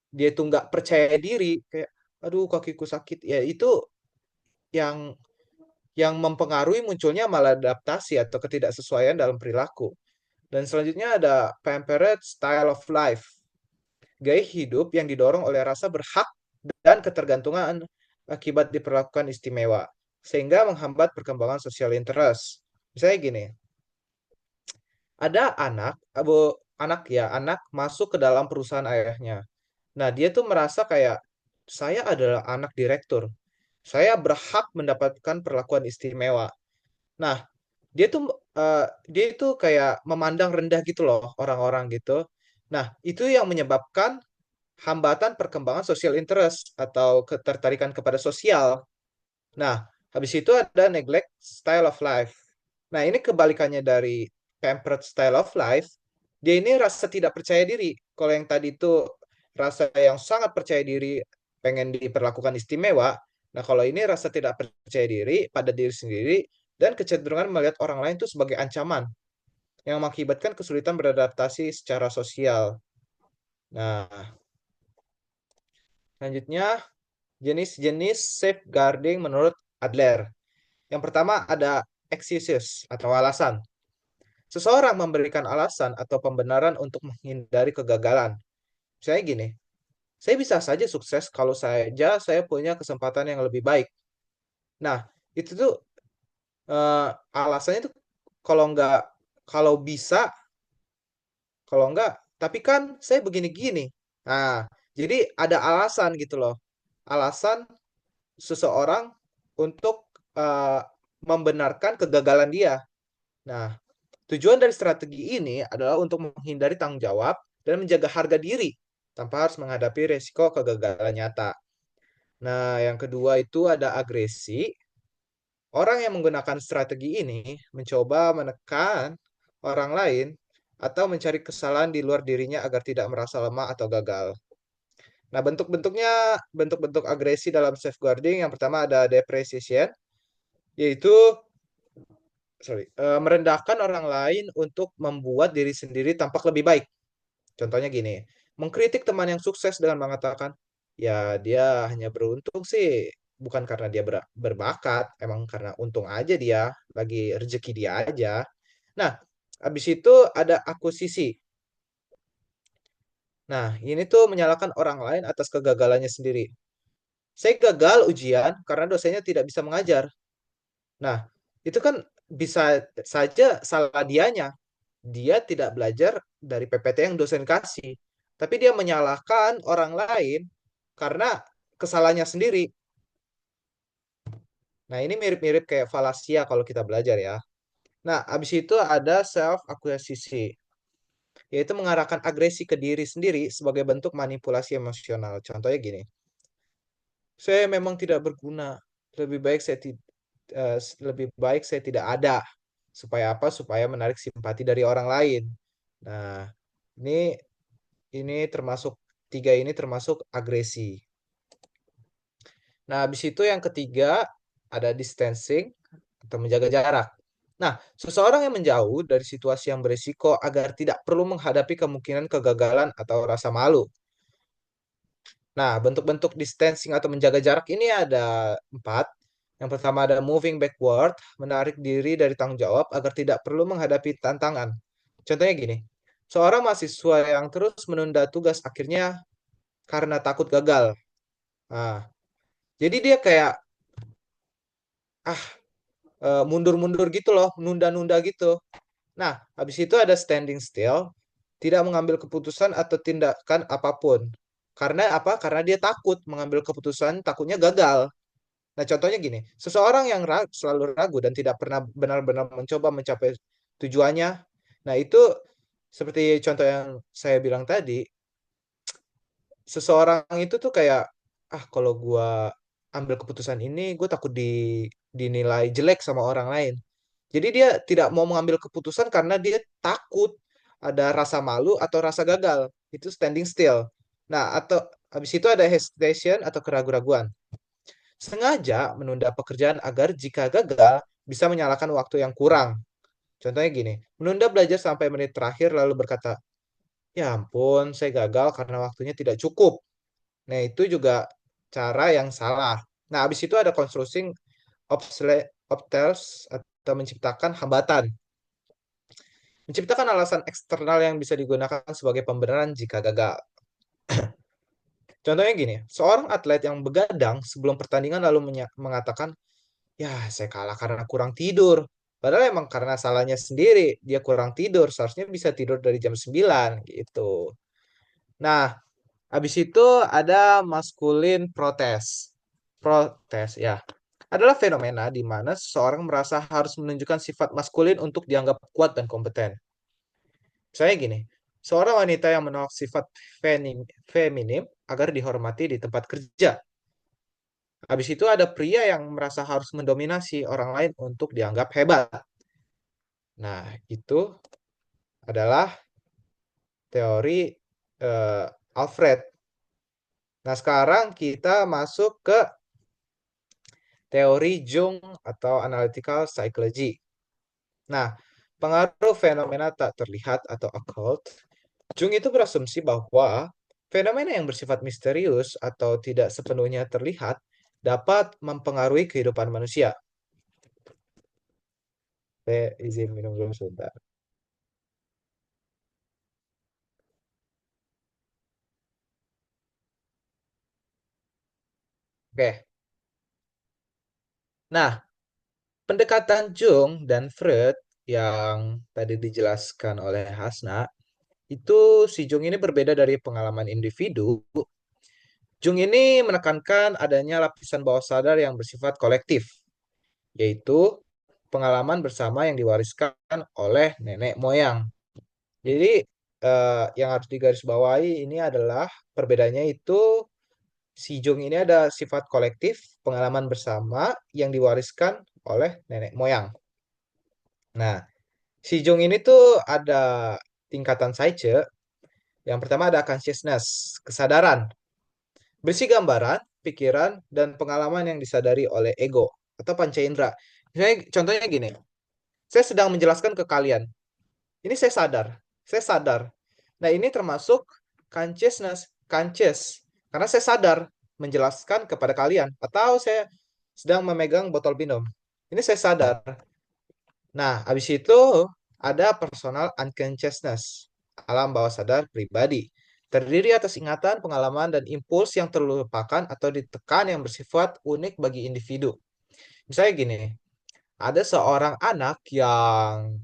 dia itu nggak percaya diri, kayak, aduh kakiku sakit, ya itu yang mempengaruhi munculnya maladaptasi atau ketidaksesuaian dalam perilaku. Dan selanjutnya ada pampered style of life, gaya hidup yang didorong oleh rasa berhak dan ketergantungan akibat diperlakukan istimewa, sehingga menghambat perkembangan social interest. Misalnya gini, ada anak masuk ke dalam perusahaan ayahnya. Nah, dia tuh merasa kayak saya adalah anak direktur. Saya berhak mendapatkan perlakuan istimewa. Nah, dia tuh dia itu kayak memandang rendah gitu loh orang-orang gitu. Nah, itu yang menyebabkan hambatan perkembangan social interest atau ketertarikan kepada sosial. Nah, habis itu ada neglect style of life. Nah, ini kebalikannya dari pampered style of life. Dia ini rasa tidak percaya diri. Kalau yang tadi itu rasa yang sangat percaya diri, pengen diperlakukan istimewa. Nah, kalau ini rasa tidak percaya diri pada diri sendiri dan kecenderungan melihat orang lain itu sebagai ancaman yang mengakibatkan kesulitan beradaptasi secara sosial. Nah, selanjutnya jenis-jenis safeguarding menurut Adler. Yang pertama ada excuses atau alasan. Seseorang memberikan alasan atau pembenaran untuk menghindari kegagalan. Saya gini, saya bisa saja sukses kalau saya punya kesempatan yang lebih baik. Nah, itu tuh alasannya tuh kalau nggak, kalau bisa, kalau nggak, tapi kan saya begini-gini. Nah, jadi ada alasan gitu loh. Alasan seseorang untuk eh, membenarkan kegagalan dia. Nah, tujuan dari strategi ini adalah untuk menghindari tanggung jawab dan menjaga harga diri tanpa harus menghadapi resiko kegagalan nyata. Nah, yang kedua itu ada agresi. Orang yang menggunakan strategi ini mencoba menekan orang lain atau mencari kesalahan di luar dirinya agar tidak merasa lemah atau gagal. Nah, bentuk-bentuk agresi dalam safeguarding yang pertama ada depreciation, yaitu merendahkan orang lain untuk membuat diri sendiri tampak lebih baik. Contohnya gini, mengkritik teman yang sukses dengan mengatakan, ya dia hanya beruntung sih, bukan karena dia berbakat, emang karena untung aja dia, lagi rezeki dia aja. Nah, habis itu ada akuisisi. Nah, ini tuh menyalahkan orang lain atas kegagalannya sendiri. Saya gagal ujian karena dosennya tidak bisa mengajar. Nah, itu kan bisa saja salah dianya. Dia tidak belajar dari PPT yang dosen kasih. Tapi dia menyalahkan orang lain karena kesalahannya sendiri. Nah, ini mirip-mirip kayak falasia kalau kita belajar ya. Nah, habis itu ada self-acquisition. yaitu mengarahkan agresi ke diri sendiri sebagai bentuk manipulasi emosional. Contohnya gini, saya memang tidak berguna, lebih baik lebih baik saya tidak ada. Supaya apa? Supaya menarik simpati dari orang lain. Nah, ini ini termasuk tiga ini termasuk agresi. Nah, habis itu yang ketiga ada distancing atau menjaga jarak. Nah, seseorang yang menjauh dari situasi yang berisiko agar tidak perlu menghadapi kemungkinan kegagalan atau rasa malu. Nah, bentuk-bentuk distancing atau menjaga jarak ini ada empat. Yang pertama ada moving backward, menarik diri dari tanggung jawab agar tidak perlu menghadapi tantangan. Contohnya gini, seorang mahasiswa yang terus menunda tugas akhirnya karena takut gagal. Nah, jadi dia kayak ah mundur-mundur gitu loh, nunda-nunda gitu. Nah, habis itu ada standing still, tidak mengambil keputusan atau tindakan apapun. Karena apa? Karena dia takut mengambil keputusan, takutnya gagal. Nah, contohnya gini, seseorang yang selalu ragu dan tidak pernah benar-benar mencoba mencapai tujuannya. Nah, itu seperti contoh yang saya bilang tadi, seseorang itu tuh kayak, kalau gua ambil keputusan ini, gue takut dinilai jelek sama orang lain. Jadi dia tidak mau mengambil keputusan karena dia takut ada rasa malu atau rasa gagal. Itu standing still. Nah, atau habis itu ada hesitation atau keraguan-raguan. Sengaja menunda pekerjaan agar jika gagal bisa menyalakan waktu yang kurang. Contohnya gini, menunda belajar sampai menit terakhir lalu berkata, ya ampun, saya gagal karena waktunya tidak cukup. Nah, itu juga cara yang salah. Nah, habis itu ada constructing obstacles atau menciptakan hambatan. Menciptakan alasan eksternal yang bisa digunakan sebagai pembenaran jika gagal. Contohnya gini, seorang atlet yang begadang sebelum pertandingan lalu mengatakan, ya saya kalah karena kurang tidur. Padahal emang karena salahnya sendiri, dia kurang tidur, seharusnya bisa tidur dari jam 9 gitu. Nah, habis itu ada maskulin protes. Protes ya. Adalah fenomena di mana seseorang merasa harus menunjukkan sifat maskulin untuk dianggap kuat dan kompeten. Saya gini, seorang wanita yang menolak sifat feminim agar dihormati di tempat kerja. Habis itu ada pria yang merasa harus mendominasi orang lain untuk dianggap hebat. Nah, itu adalah teori Alfred. Nah, sekarang kita masuk ke teori Jung atau analytical psychology. Nah, pengaruh fenomena tak terlihat atau occult. Jung itu berasumsi bahwa fenomena yang bersifat misterius atau tidak sepenuhnya terlihat dapat mempengaruhi kehidupan manusia. Saya izin minum dulu sebentar. Oke. Nah, pendekatan Jung dan Freud yang tadi dijelaskan oleh Hasna, itu si Jung ini berbeda dari pengalaman individu. Jung ini menekankan adanya lapisan bawah sadar yang bersifat kolektif, yaitu pengalaman bersama yang diwariskan oleh nenek moyang. Jadi yang harus digarisbawahi ini adalah perbedaannya itu si Jung ini ada sifat kolektif, pengalaman bersama yang diwariskan oleh nenek moyang. Nah, si Jung ini tuh ada tingkatan Saiche. Yang pertama ada consciousness, kesadaran. Berisi gambaran, pikiran, dan pengalaman yang disadari oleh ego atau panca indera. Contohnya gini, saya sedang menjelaskan ke kalian. Ini saya sadar. Saya sadar. Nah, ini termasuk consciousness, conscious. Karena saya sadar menjelaskan kepada kalian. Atau saya sedang memegang botol minum. Ini saya sadar. Nah, habis itu ada personal unconsciousness, alam bawah sadar pribadi. Terdiri atas ingatan, pengalaman, dan impuls yang terlupakan atau ditekan yang bersifat unik bagi individu. Misalnya gini, ada seorang anak yang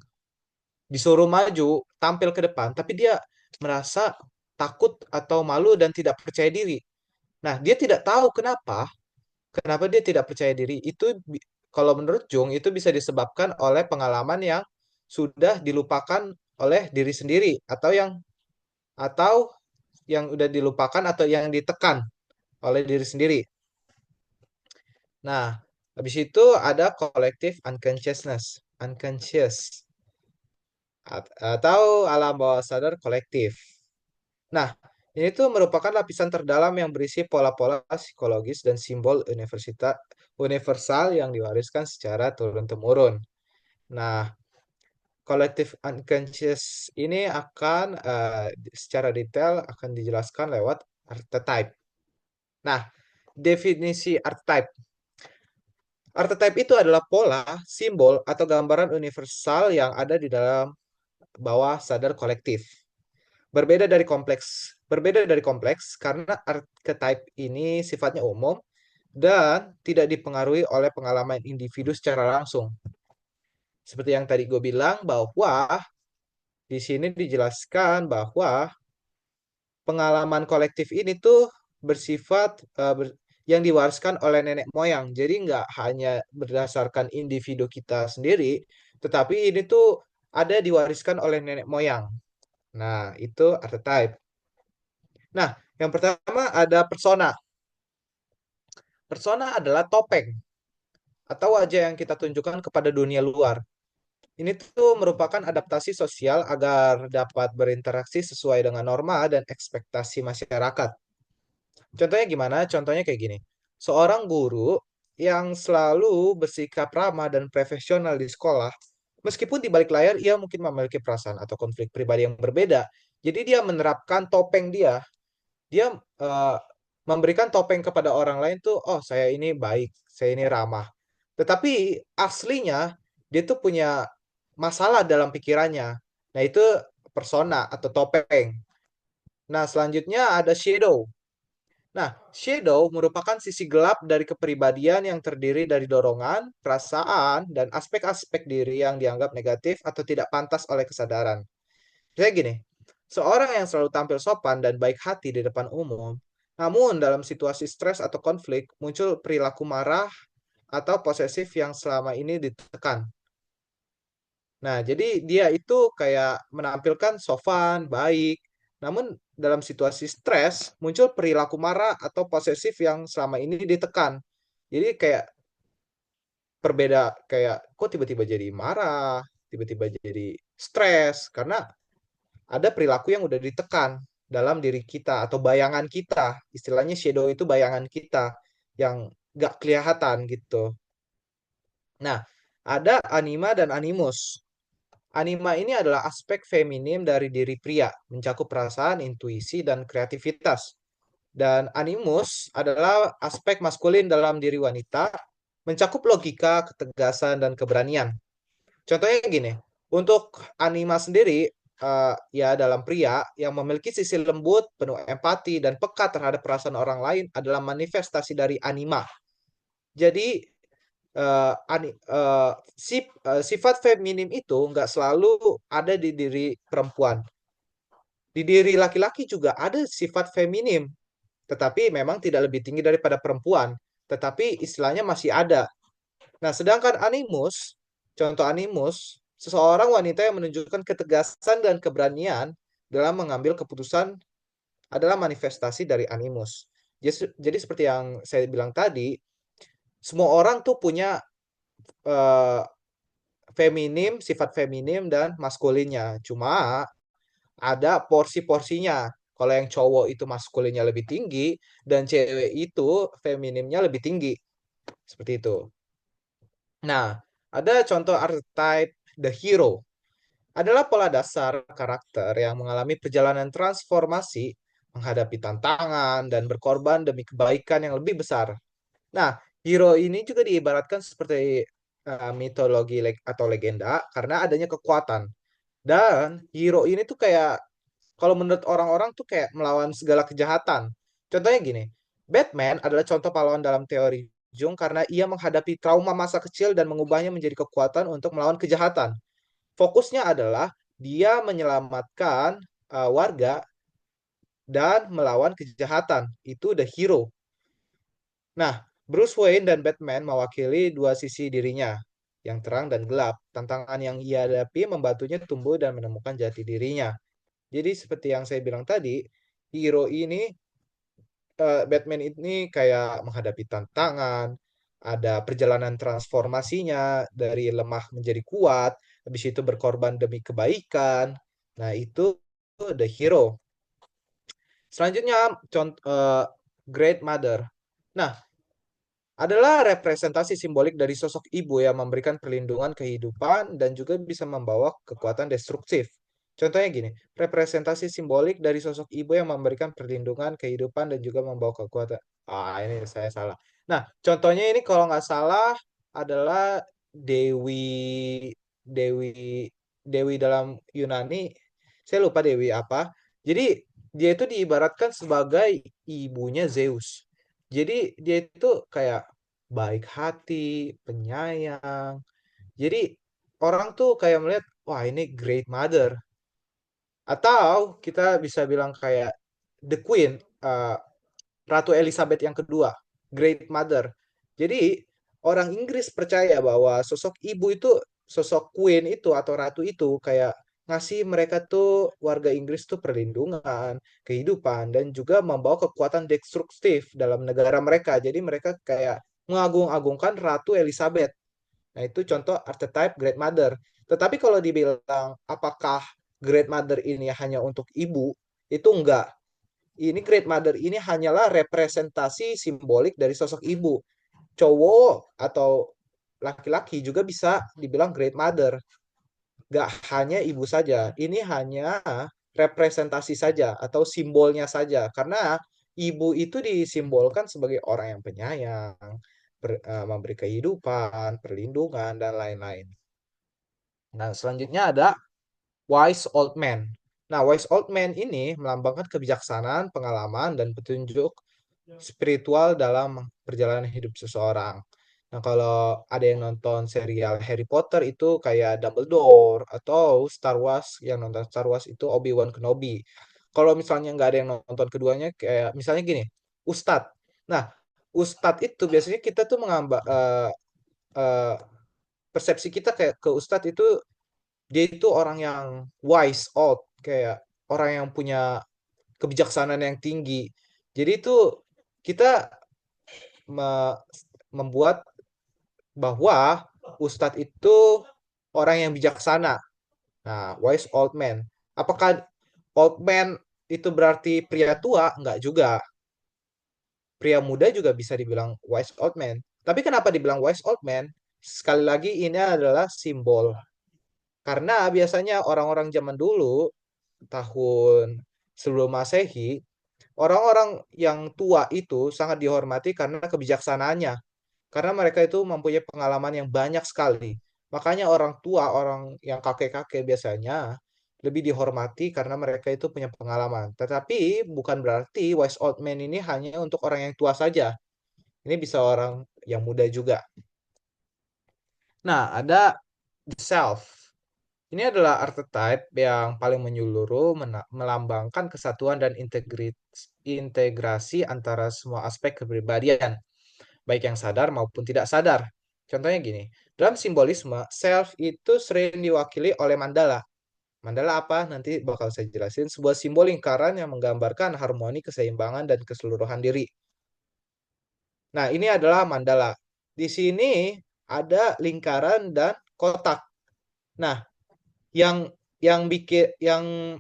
disuruh maju, tampil ke depan, tapi dia merasa takut atau malu dan tidak percaya diri. Nah, dia tidak tahu kenapa dia tidak percaya diri. Kalau menurut Jung, itu bisa disebabkan oleh pengalaman yang sudah dilupakan oleh diri sendiri atau yang udah dilupakan atau yang ditekan oleh diri sendiri. Nah, habis itu ada collective unconsciousness, unconscious atau alam bawah sadar kolektif. Nah, ini tuh merupakan lapisan terdalam yang berisi pola-pola psikologis dan simbol universal yang diwariskan secara turun-temurun. Nah, collective unconscious ini akan secara detail akan dijelaskan lewat archetype. Nah, definisi archetype. Archetype itu adalah pola, simbol, atau gambaran universal yang ada di dalam bawah sadar kolektif. Berbeda dari kompleks karena archetype ini sifatnya umum dan tidak dipengaruhi oleh pengalaman individu secara langsung. Seperti yang tadi gue bilang bahwa di sini dijelaskan bahwa pengalaman kolektif ini tuh bersifat yang diwariskan oleh nenek moyang. Jadi nggak hanya berdasarkan individu kita sendiri, tetapi ini tuh ada diwariskan oleh nenek moyang. Nah, itu archetype. Nah, yang pertama ada persona. Persona adalah topeng atau wajah yang kita tunjukkan kepada dunia luar. Ini tuh merupakan adaptasi sosial agar dapat berinteraksi sesuai dengan norma dan ekspektasi masyarakat. Contohnya gimana? Contohnya kayak gini. Seorang guru yang selalu bersikap ramah dan profesional di sekolah, meskipun di balik layar ia mungkin memiliki perasaan atau konflik pribadi yang berbeda. Jadi dia menerapkan topeng dia eh, memberikan topeng kepada orang lain tuh, oh saya ini baik, saya ini ramah. Tetapi aslinya dia tuh punya masalah dalam pikirannya. Nah itu persona atau topeng. Nah selanjutnya ada shadow. Nah, shadow merupakan sisi gelap dari kepribadian yang terdiri dari dorongan, perasaan, dan aspek-aspek diri yang dianggap negatif atau tidak pantas oleh kesadaran. Misalnya gini, seorang yang selalu tampil sopan dan baik hati di depan umum, namun dalam situasi stres atau konflik muncul perilaku marah atau posesif yang selama ini ditekan. Nah, jadi dia itu kayak menampilkan sopan, baik, namun dalam situasi stres muncul perilaku marah atau posesif yang selama ini ditekan. Jadi kayak kayak kok tiba-tiba jadi marah, tiba-tiba jadi stres karena ada perilaku yang udah ditekan dalam diri kita atau bayangan kita. Istilahnya shadow itu bayangan kita yang gak kelihatan gitu. Nah, ada anima dan animus. Anima ini adalah aspek feminim dari diri pria, mencakup perasaan, intuisi, dan kreativitas. Dan animus adalah aspek maskulin dalam diri wanita, mencakup logika, ketegasan, dan keberanian. Contohnya gini, untuk anima sendiri, ya dalam pria yang memiliki sisi lembut, penuh empati, dan peka terhadap perasaan orang lain adalah manifestasi dari anima. Jadi sifat feminim itu nggak selalu ada di diri perempuan. Di diri laki-laki juga ada sifat feminim, tetapi memang tidak lebih tinggi daripada perempuan. Tetapi istilahnya masih ada. Nah, sedangkan animus, contoh animus, seseorang wanita yang menunjukkan ketegasan dan keberanian dalam mengambil keputusan adalah manifestasi dari animus. Jadi seperti yang saya bilang tadi, semua orang tuh punya eh, sifat feminim dan maskulinnya. Cuma ada porsi-porsinya. Kalau yang cowok itu maskulinnya lebih tinggi dan cewek itu feminimnya lebih tinggi. Seperti itu. Nah, ada contoh archetype the hero. Adalah pola dasar karakter yang mengalami perjalanan transformasi, menghadapi tantangan, dan berkorban demi kebaikan yang lebih besar. Nah, hero ini juga diibaratkan seperti mitologi atau legenda karena adanya kekuatan. Dan hero ini tuh kayak, kalau menurut orang-orang tuh kayak melawan segala kejahatan. Contohnya gini, Batman adalah contoh pahlawan dalam teori Jung karena ia menghadapi trauma masa kecil dan mengubahnya menjadi kekuatan untuk melawan kejahatan. Fokusnya adalah dia menyelamatkan warga dan melawan kejahatan. Itu the hero. Nah, Bruce Wayne dan Batman mewakili dua sisi dirinya. yang terang dan gelap. Tantangan yang ia hadapi membantunya tumbuh dan menemukan jati dirinya. Jadi seperti yang saya bilang tadi, hero ini Batman ini kayak menghadapi tantangan, ada perjalanan transformasinya dari lemah menjadi kuat, habis itu berkorban demi kebaikan. Nah, itu the hero. Selanjutnya Great Mother. Nah, adalah representasi simbolik dari sosok ibu yang memberikan perlindungan kehidupan dan juga bisa membawa kekuatan destruktif. Contohnya gini, representasi simbolik dari sosok ibu yang memberikan perlindungan kehidupan dan juga membawa kekuatan. Ah, ini saya salah. Nah, contohnya ini kalau nggak salah adalah Dewi Dewi Dewi dalam Yunani. Saya lupa Dewi apa. Jadi dia itu diibaratkan sebagai ibunya Zeus. Jadi dia itu kayak baik hati, penyayang. Jadi orang tuh kayak melihat, wah ini great mother. Atau kita bisa bilang kayak the queen, Ratu Elizabeth yang kedua, great mother. Jadi orang Inggris percaya bahwa sosok ibu itu, sosok queen itu atau ratu itu kayak ngasih mereka tuh warga Inggris tuh perlindungan, kehidupan dan juga membawa kekuatan destruktif dalam negara mereka. Jadi mereka kayak mengagung-agungkan Ratu Elizabeth. Nah, itu contoh archetype Great Mother. Tetapi kalau dibilang apakah Great Mother ini hanya untuk ibu, itu enggak. Ini Great Mother ini hanyalah representasi simbolik dari sosok ibu. Cowok atau laki-laki juga bisa dibilang Great Mother. Enggak hanya ibu saja. Ini hanya representasi saja atau simbolnya saja. Karena ibu itu disimbolkan sebagai orang yang penyayang, memberi kehidupan, perlindungan, dan lain-lain. Nah, selanjutnya ada wise old man. Nah, wise old man ini melambangkan kebijaksanaan, pengalaman, dan petunjuk spiritual dalam perjalanan hidup seseorang. Nah, kalau ada yang nonton serial Harry Potter itu kayak Dumbledore atau Star Wars, yang nonton Star Wars itu Obi-Wan Kenobi. Kalau misalnya nggak ada yang nonton keduanya, kayak misalnya gini, Ustadz. Nah, Ustadz itu biasanya kita tuh eh, persepsi kita kayak ke Ustadz itu dia itu orang yang wise old, kayak orang yang punya kebijaksanaan yang tinggi. Jadi itu kita me- membuat bahwa Ustadz itu orang yang bijaksana. Nah, wise old man. Apakah old man itu berarti pria tua? Enggak juga. Pria muda juga bisa dibilang wise old man. Tapi kenapa dibilang wise old man? Sekali lagi ini adalah simbol. Karena biasanya orang-orang zaman dulu, tahun sebelum Masehi, orang-orang yang tua itu sangat dihormati karena kebijaksanaannya. Karena mereka itu mempunyai pengalaman yang banyak sekali. Makanya orang tua, orang yang kakek-kakek biasanya lebih dihormati karena mereka itu punya pengalaman. Tetapi bukan berarti wise old man ini hanya untuk orang yang tua saja. Ini bisa orang yang muda juga. Nah, ada the self. Ini adalah archetype yang paling menyeluruh, melambangkan kesatuan dan integrasi antara semua aspek kepribadian, baik yang sadar maupun tidak sadar. Contohnya gini, dalam simbolisme, self itu sering diwakili oleh mandala. Mandala apa? Nanti bakal saya jelasin. Sebuah simbol lingkaran yang menggambarkan harmoni, keseimbangan, dan keseluruhan diri. Nah, ini adalah mandala. Di sini ada lingkaran dan kotak. Nah, yang yang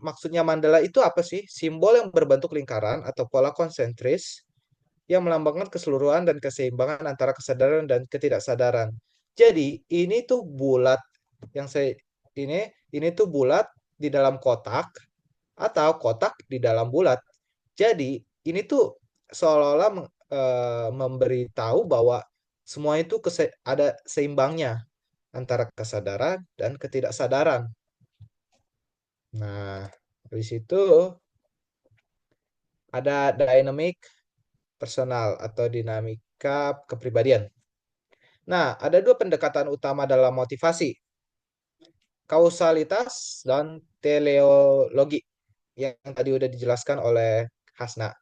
maksudnya mandala itu apa sih? Simbol yang berbentuk lingkaran atau pola konsentris yang melambangkan keseluruhan dan keseimbangan antara kesadaran dan ketidaksadaran. Jadi, ini tuh bulat yang saya ini tuh bulat di dalam kotak atau kotak di dalam bulat. Jadi, ini tuh seolah-olah memberitahu bahwa semua itu ada seimbangnya antara kesadaran dan ketidaksadaran. Nah, dari situ ada dynamic personal atau dinamika kepribadian. Nah, ada dua pendekatan utama dalam motivasi, kausalitas dan teleologi yang tadi udah dijelaskan oleh Hasna.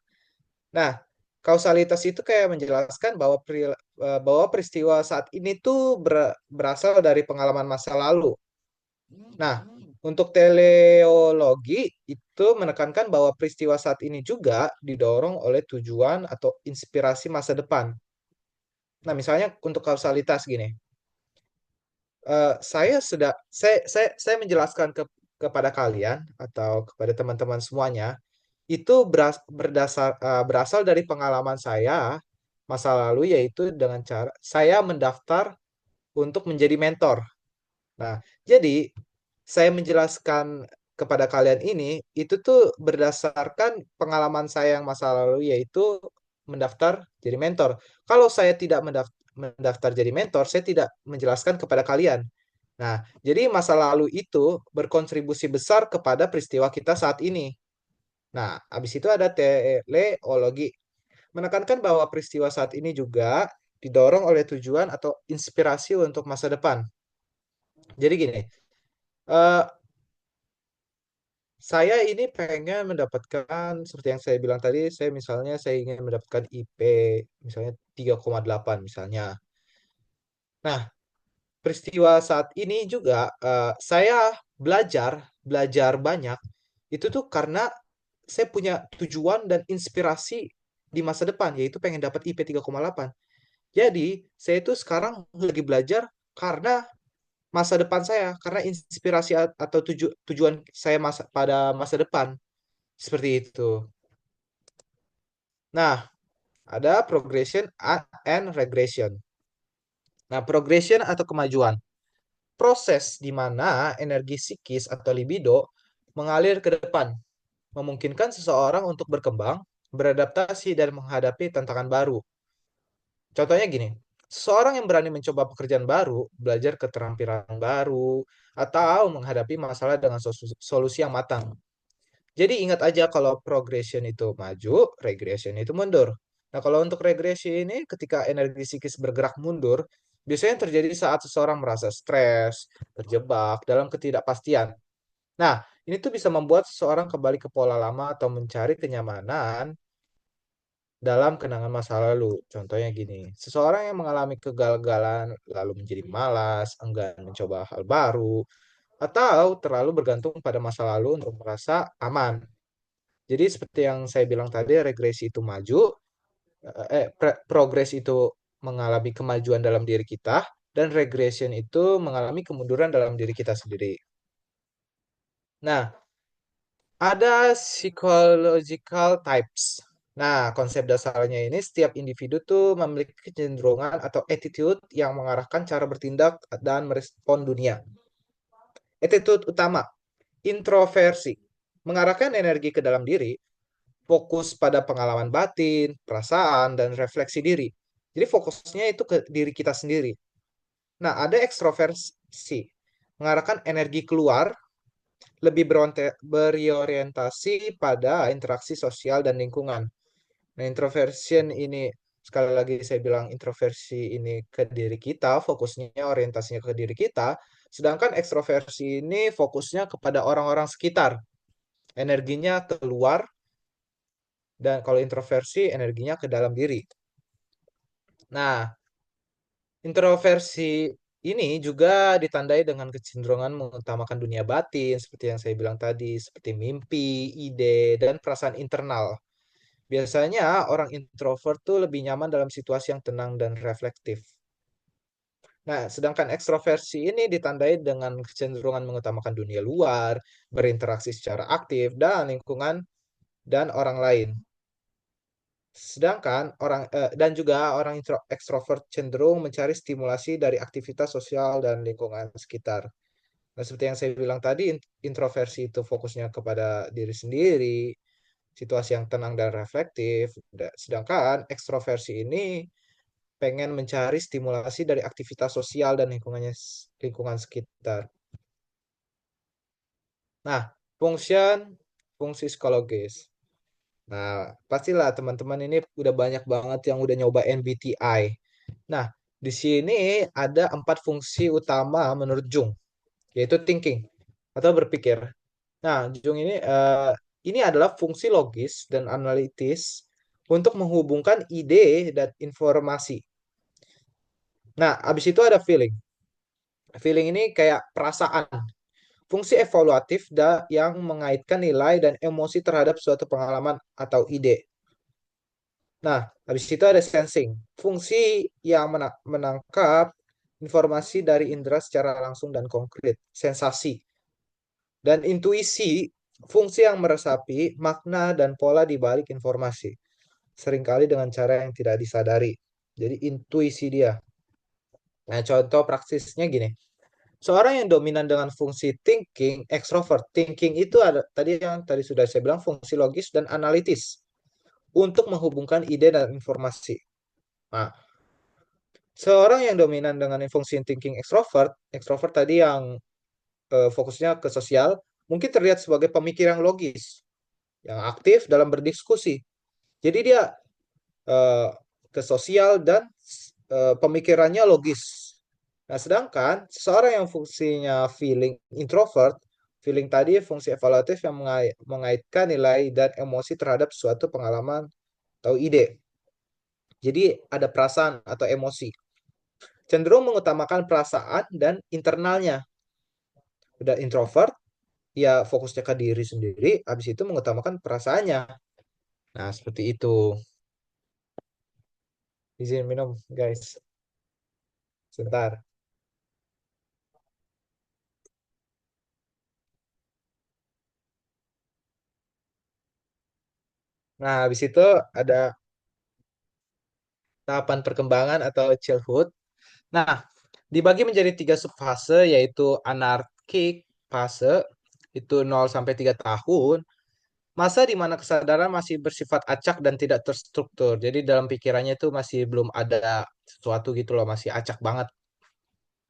Nah, kausalitas itu kayak menjelaskan bahwa bahwa peristiwa saat ini tuh berasal dari pengalaman masa lalu. Nah, untuk teleologi itu menekankan bahwa peristiwa saat ini juga didorong oleh tujuan atau inspirasi masa depan. Nah, misalnya untuk kausalitas gini, saya menjelaskan kepada kalian atau kepada teman-teman semuanya itu berasal dari pengalaman saya masa lalu, yaitu dengan cara saya mendaftar untuk menjadi mentor. Nah, jadi saya menjelaskan kepada kalian ini itu tuh berdasarkan pengalaman saya yang masa lalu, yaitu mendaftar jadi mentor. Kalau saya tidak mendaftar jadi mentor, saya tidak menjelaskan kepada kalian. Nah, jadi masa lalu itu berkontribusi besar kepada peristiwa kita saat ini. Nah, habis itu ada teleologi, menekankan bahwa peristiwa saat ini juga didorong oleh tujuan atau inspirasi untuk masa depan. Jadi gini, eh, saya ini pengen mendapatkan, seperti yang saya bilang tadi, saya ingin mendapatkan IP misalnya 3,8 misalnya. Nah, peristiwa saat ini juga saya belajar belajar banyak itu tuh karena saya punya tujuan dan inspirasi di masa depan, yaitu pengen dapat IP 3,8. Jadi, saya itu sekarang lagi belajar karena masa depan saya, karena inspirasi atau tujuan saya pada masa depan. Seperti itu. Nah, ada progression and regression. Nah, progression atau kemajuan. Proses di mana energi psikis atau libido mengalir ke depan, memungkinkan seseorang untuk berkembang, beradaptasi, dan menghadapi tantangan baru. Contohnya gini, seseorang yang berani mencoba pekerjaan baru, belajar keterampilan baru, atau menghadapi masalah dengan solusi yang matang. Jadi ingat aja kalau progression itu maju, regression itu mundur. Nah, kalau untuk regresi ini ketika energi psikis bergerak mundur, biasanya terjadi saat seseorang merasa stres, terjebak dalam ketidakpastian. Nah, ini tuh bisa membuat seseorang kembali ke pola lama atau mencari kenyamanan dalam kenangan masa lalu. Contohnya gini, seseorang yang mengalami kegagalan lalu menjadi malas, enggan mencoba hal baru, atau terlalu bergantung pada masa lalu untuk merasa aman. Jadi seperti yang saya bilang tadi, regresi itu maju, progres itu mengalami kemajuan dalam diri kita, dan regression itu mengalami kemunduran dalam diri kita sendiri. Nah, ada psychological types. Nah, konsep dasarnya ini setiap individu tuh memiliki kecenderungan atau attitude yang mengarahkan cara bertindak dan merespon dunia. Attitude utama, introversi, mengarahkan energi ke dalam diri, fokus pada pengalaman batin, perasaan, dan refleksi diri. Jadi fokusnya itu ke diri kita sendiri. Nah, ada ekstroversi, mengarahkan energi keluar, lebih berorientasi pada interaksi sosial dan lingkungan. Nah, introversion ini, sekali lagi saya bilang introversi ini ke diri kita, fokusnya orientasinya ke diri kita, sedangkan ekstroversi ini fokusnya kepada orang-orang sekitar, energinya keluar, dan kalau introversi energinya ke dalam diri. Nah, introversi ini juga ditandai dengan kecenderungan mengutamakan dunia batin, seperti yang saya bilang tadi, seperti mimpi, ide, dan perasaan internal. Biasanya orang introvert tuh lebih nyaman dalam situasi yang tenang dan reflektif. Nah, sedangkan ekstroversi ini ditandai dengan kecenderungan mengutamakan dunia luar, berinteraksi secara aktif, dan lingkungan dan orang lain. Sedangkan dan juga orang ekstrovert cenderung mencari stimulasi dari aktivitas sosial dan lingkungan sekitar. Nah, seperti yang saya bilang tadi, introversi itu fokusnya kepada diri sendiri, situasi yang tenang dan reflektif. Sedangkan ekstroversi ini pengen mencari stimulasi dari aktivitas sosial dan lingkungan sekitar. Nah, fungsi psikologis. Nah, pastilah teman-teman ini udah banyak banget yang udah nyoba MBTI. Nah, di sini ada 4 fungsi utama menurut Jung, yaitu thinking atau berpikir. Nah, Jung ini adalah fungsi logis dan analitis untuk menghubungkan ide dan informasi. Nah, habis itu ada feeling. Feeling ini kayak perasaan. Fungsi evaluatif yang mengaitkan nilai dan emosi terhadap suatu pengalaman atau ide. Nah, habis itu ada sensing. Fungsi yang menangkap informasi dari indera secara langsung dan konkret. Sensasi. Dan intuisi, fungsi yang meresapi makna dan pola di balik informasi. Seringkali dengan cara yang tidak disadari. Jadi intuisi dia. Nah, contoh praksisnya gini. Seorang yang dominan dengan fungsi thinking, extrovert. Thinking itu ada tadi sudah saya bilang fungsi logis dan analitis untuk menghubungkan ide dan informasi. Nah, seorang yang dominan dengan fungsi thinking extrovert, extrovert tadi yang fokusnya ke sosial, mungkin terlihat sebagai pemikir yang logis, yang aktif dalam berdiskusi. Jadi dia eh, ke sosial dan pemikirannya logis. Nah, sedangkan seseorang yang fungsinya feeling introvert, feeling tadi fungsi evaluatif yang mengaitkan nilai dan emosi terhadap suatu pengalaman atau ide. Jadi ada perasaan atau emosi. Cenderung mengutamakan perasaan dan internalnya. Udah introvert, ya fokusnya ke diri sendiri, habis itu mengutamakan perasaannya. Nah, seperti itu. Izin minum, guys. Sebentar. Nah, habis itu ada tahapan perkembangan atau childhood. Nah, dibagi menjadi tiga subfase yaitu anarkik fase itu 0 sampai 3 tahun, masa di mana kesadaran masih bersifat acak dan tidak terstruktur. Jadi dalam pikirannya itu masih belum ada sesuatu gitu loh, masih acak banget,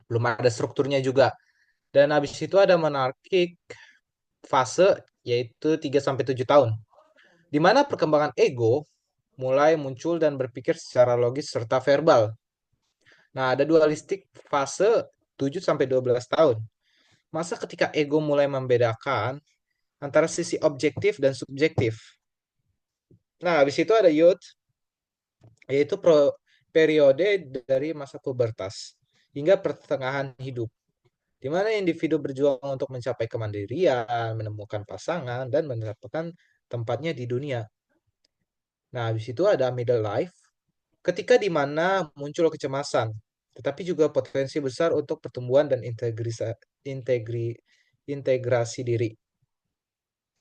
belum ada strukturnya juga. Dan habis itu ada monarkik fase yaitu 3 sampai 7 tahun, di mana perkembangan ego mulai muncul dan berpikir secara logis serta verbal. Nah, ada dualistik fase 7 sampai 12 tahun. Masa ketika ego mulai membedakan antara sisi objektif dan subjektif. Nah, habis itu ada youth, yaitu periode dari masa pubertas hingga pertengahan hidup, di mana individu berjuang untuk mencapai kemandirian, menemukan pasangan, dan mendapatkan tempatnya di dunia. Nah, habis itu ada middle life, ketika di mana muncul kecemasan, tetapi juga potensi besar untuk pertumbuhan dan integrasi diri.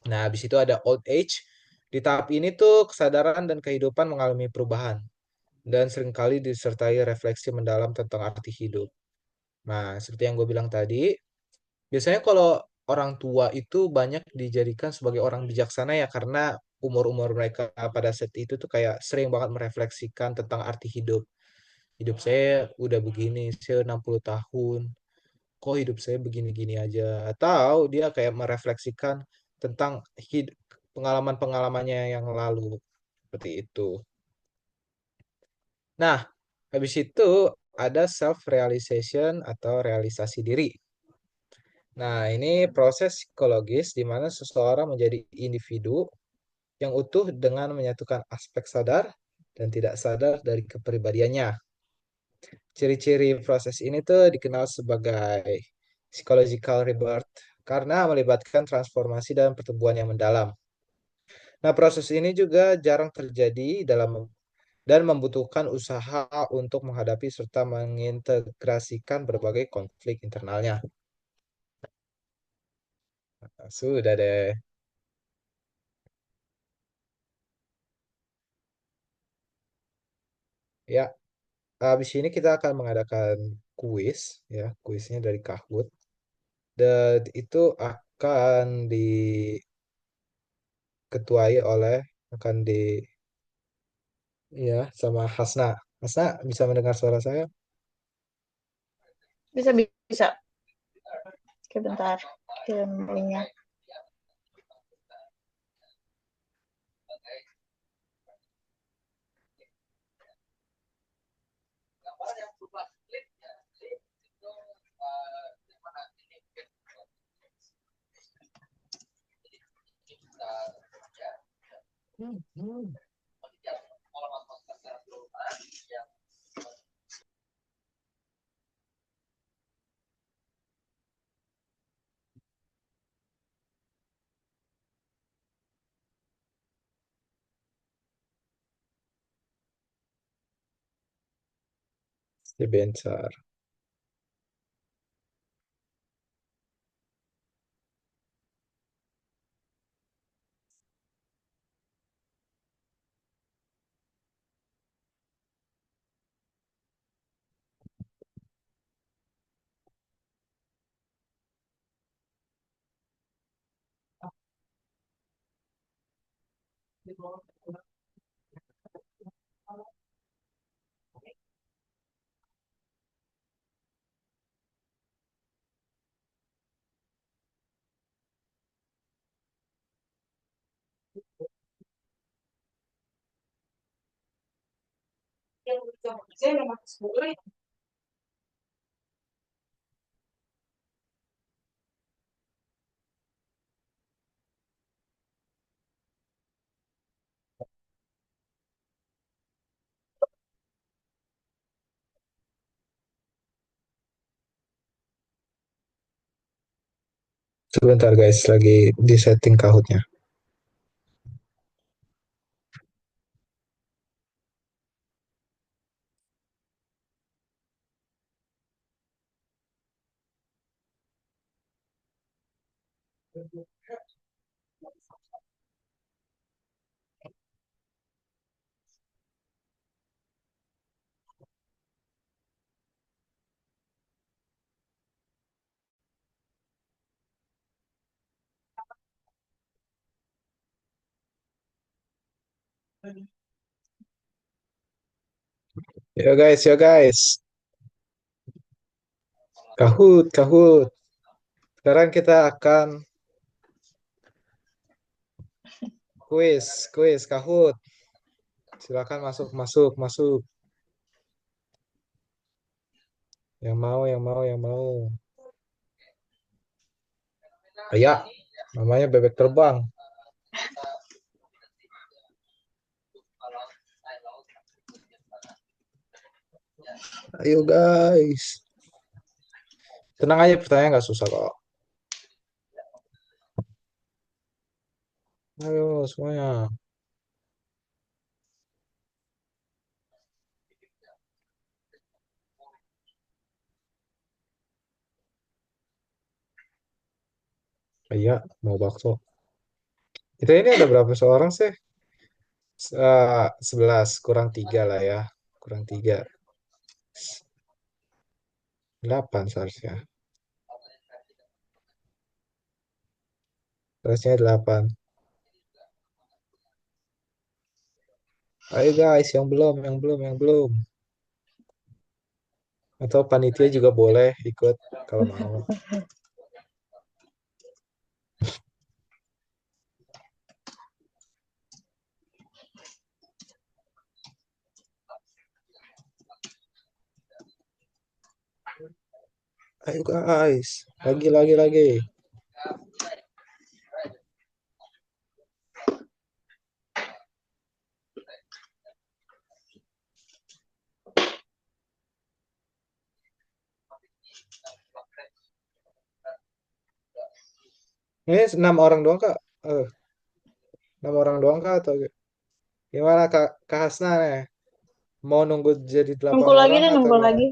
Nah, habis itu ada old age. Di tahap ini tuh kesadaran dan kehidupan mengalami perubahan dan seringkali disertai refleksi mendalam tentang arti hidup. Nah, seperti yang gue bilang tadi, biasanya kalau orang tua itu banyak dijadikan sebagai orang bijaksana ya karena umur-umur mereka pada saat itu tuh kayak sering banget merefleksikan tentang arti hidup. Hidup saya udah begini, saya 60 tahun, kok hidup saya begini-gini aja. Atau dia kayak merefleksikan tentang pengalaman-pengalamannya yang lalu. Seperti itu. Nah, habis itu ada self-realization atau realisasi diri. Nah, ini proses psikologis di mana seseorang menjadi individu yang utuh dengan menyatukan aspek sadar dan tidak sadar dari kepribadiannya. Ciri-ciri proses ini tuh dikenal sebagai psychological rebirth karena melibatkan transformasi dan pertumbuhan yang mendalam. Nah, proses ini juga jarang terjadi dan membutuhkan usaha untuk menghadapi serta mengintegrasikan berbagai konflik internalnya. Nah, sudah deh. Ya, habis ini kita akan mengadakan kuis, ya, kuisnya dari Kahoot. Dan itu akan diketuai oleh, akan di, ya, sama Hasna. Hasna bisa mendengar suara saya?
Bisa, bisa. Oke, bentar. Kirim linknya.
Si Bencar. Sebentar guys, lagi di setting Kahootnya. Yo guys, yo guys. Kahoot, Kahoot. Sekarang kita akan kuis Kahoot. Silakan masuk, masuk, masuk. Yang mau, yang mau, yang mau. Ya, namanya bebek terbang. Ayo guys. Tenang aja, pertanyaan nggak susah kok. Ayo semuanya. Iya, mau bakso. Kita ini ada berapa seorang sih? 11, kurang 3 lah ya. Kurang 3. 8 seharusnya. Seharusnya 8. Ayo guys, yang belum, yang belum, yang belum. Atau panitia juga boleh ikut kalau mau. Ayo guys, lagi, lagi, lagi. Ini 6 orang doang kak. 6 orang doang kak atau gimana kak, Kak Hasna nih? Mau nunggu jadi
Nunggu
8
lagi
orang
deh,
atau
nunggu
gimana?
lagi.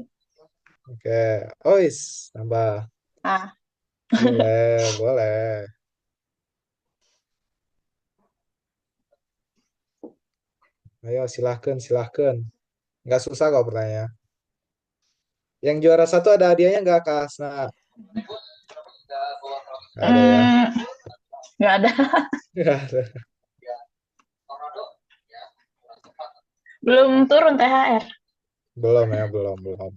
Oke, nambah.
Ah,
Boleh, boleh. Ayo silahkan, silahkan. Nggak susah kok pertanyaan. Yang juara satu ada hadiahnya nggak Kak Hasna? Nggak ada ya?
hmm, nggak ada.
Nggak ada.
Belum turun THR.
Belum ya, belum, belum.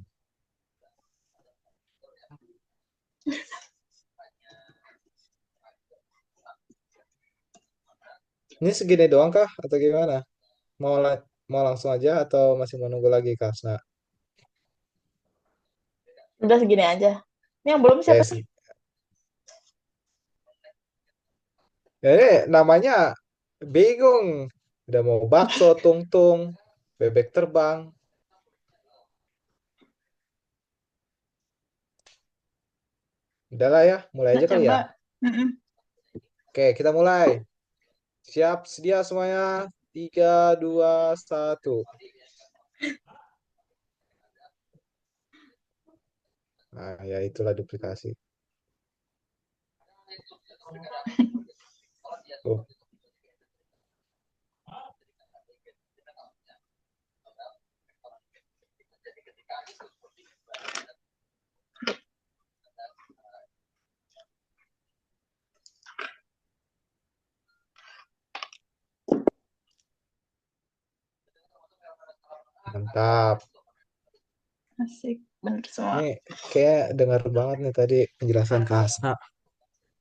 Ini segini doang kah atau gimana? Mau mau langsung aja atau masih menunggu lagi Kak Hasna?
Udah segini aja. Ini yang belum siapa sih?
Yes. Ya, ini namanya bingung. Udah mau bakso, tungtung, bebek terbang. Udah lah ya, mulai
Udah
aja kali ya.
coba. Mm-mm.
Oke, kita mulai. Siap, sedia semuanya. 3, 2, 1. Nah, ya itulah duplikasi. Tuh, mantap.
Asik, bener semua.
Nih, kayak dengar banget nih tadi penjelasan Kak Hasna.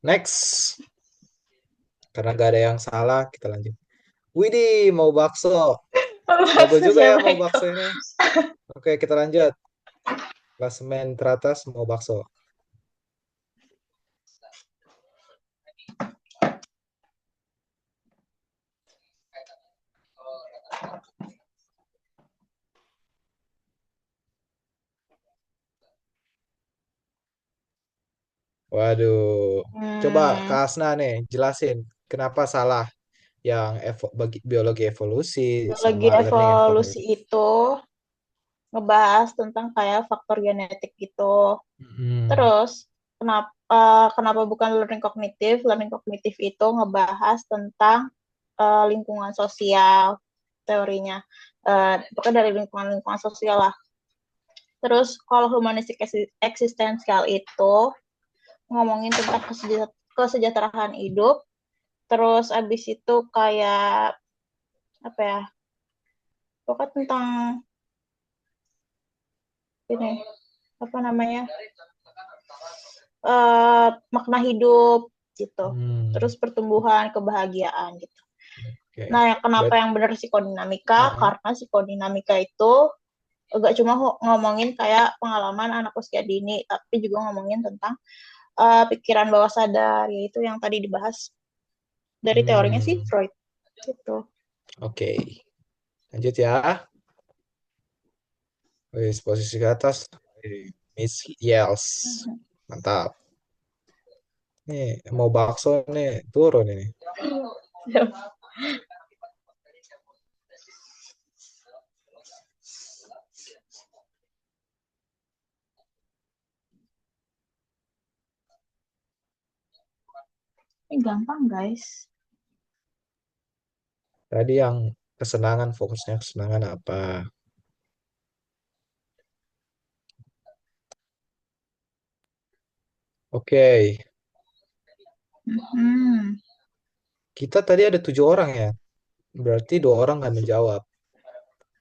Next, karena nggak ada yang salah, kita lanjut. Widih, mau bakso. Jago
Maksud
juga ya
siapa
mau
itu?
bakso ini. Oke, kita lanjut. Klasemen teratas mau bakso. Waduh, coba
Hmm,
Kak Hasna nih jelasin kenapa salah yang biologi evolusi
biologi
sama learning and
evolusi
cognitive.
itu ngebahas tentang kayak faktor genetik gitu.
Hmm.
Terus kenapa bukan learning kognitif? Learning kognitif itu ngebahas tentang lingkungan sosial teorinya. Pokoknya dari lingkungan sosial lah. Terus kalau humanistik eksistensial itu ngomongin tentang kesejahteraan hidup. Terus abis itu kayak apa ya? Pokoknya tentang ini apa namanya? Makna hidup gitu.
Hmm.
Terus pertumbuhan, kebahagiaan gitu.
Oke.
Nah, kenapa
Berat.
yang benar psikodinamika?
Heeh.
Karena psikodinamika itu gak cuma ngomongin kayak pengalaman anak usia dini, tapi juga ngomongin tentang pikiran bawah sadar, yaitu yang tadi dibahas dari teorinya si
Hmm.
Freud. Gitu.
Oke. Lanjut ya. Wis, posisi ke atas. Miss Yels. Mantap. Nih, mau bakso nih, turun ini.
Ini gampang, guys.
Tadi yang kesenangan, fokusnya kesenangan apa? Oke,
Hmm.
kita tadi ada 7 orang ya. Berarti 2 orang nggak menjawab.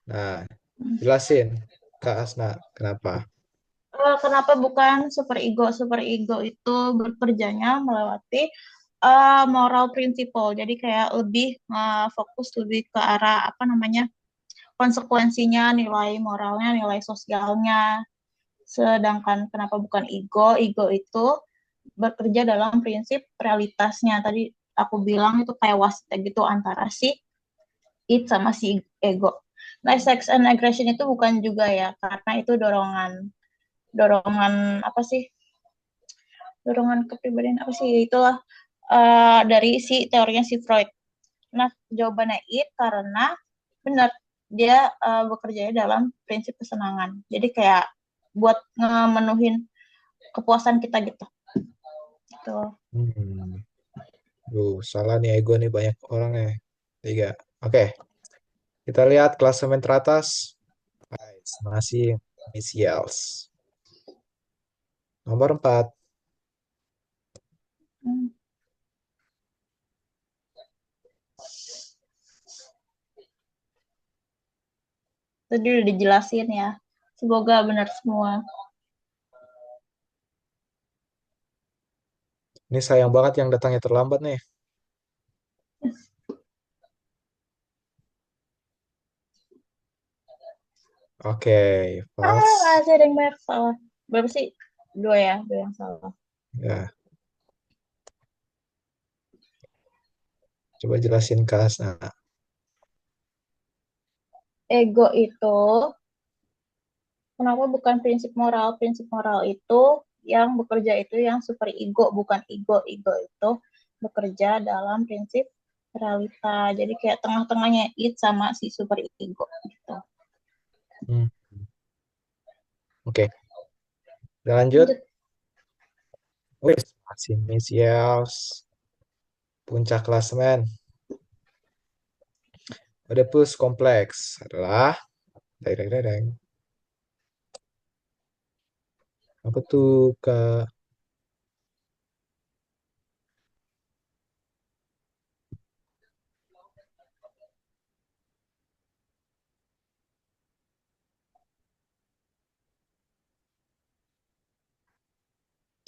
Nah, jelasin, Kak Asna, kenapa?
Kenapa bukan super ego? Super ego itu bekerjanya melewati moral principle. Jadi kayak lebih fokus lebih ke arah apa namanya konsekuensinya, nilai moralnya, nilai sosialnya. Sedangkan kenapa bukan ego? Ego itu bekerja dalam prinsip realitasnya. Tadi aku bilang itu kayak wasit gitu antara si it sama si ego. Nah, sex and aggression itu bukan juga ya, karena itu dorongan dorongan apa sih? Dorongan kepribadian apa sih? Itulah dari si teorinya si Freud. Nah, jawabannya it karena benar dia bekerja dalam prinsip kesenangan. Jadi kayak buat memenuhin kepuasan kita gitu. Gitu.
Hmm, salah nih ego nih banyak orang ya. 3. Oke, kita lihat klasemen teratas. Nice, masih Miss Yels. Nomor 4.
Hmm. Tadi udah dijelasin ya. Semoga benar semua.
Ini sayang banget yang datangnya terlambat nih. Oke, false.
Masih ada yang banyak salah. Berapa sih? Dua ya, dua yang salah.
Ya, coba jelasin Kak Asna.
Ego itu, kenapa bukan prinsip moral? Prinsip moral itu yang bekerja itu yang super ego, bukan ego. Ego itu bekerja dalam prinsip realita. Jadi kayak tengah-tengahnya it sama si super ego gitu.
Hmm, Oke, Udah lanjut.
Lanjut.
Wih, pesimis Yels. Puncak klasemen. Oedipus kompleks adalah deng, deng, deng, deng. Apa tuh Kak?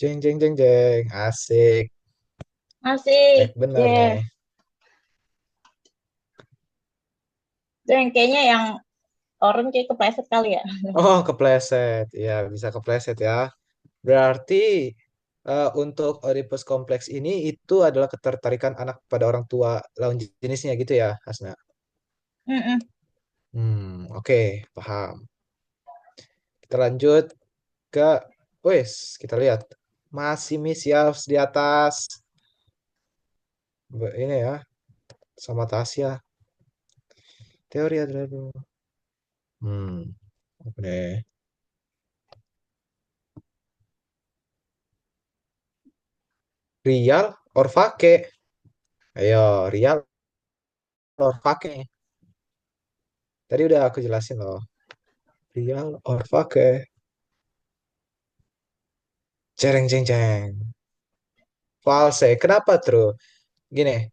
Jeng jeng jeng jeng. Asik.
Asik.
Baik bener nih.
Yeah. Dan kayaknya yang orang kayak kepleset kali ya.
Oh, kepleset. Ya, bisa kepleset ya. Berarti untuk Oedipus kompleks ini itu adalah ketertarikan anak pada orang tua lawan jenisnya gitu ya, Hasna.
Mm-mm.
Oke, paham. Kita lanjut ke, wes, kita lihat. Masih Miss Yals di atas. Ini ya, sama Tasya. Teori Adorno. Apa nih? Real or fake? Ayo, real or fake? Tadi udah aku jelasin loh. Real or fake? Cereng ceng ceng. False. Kenapa, Tru? Gini,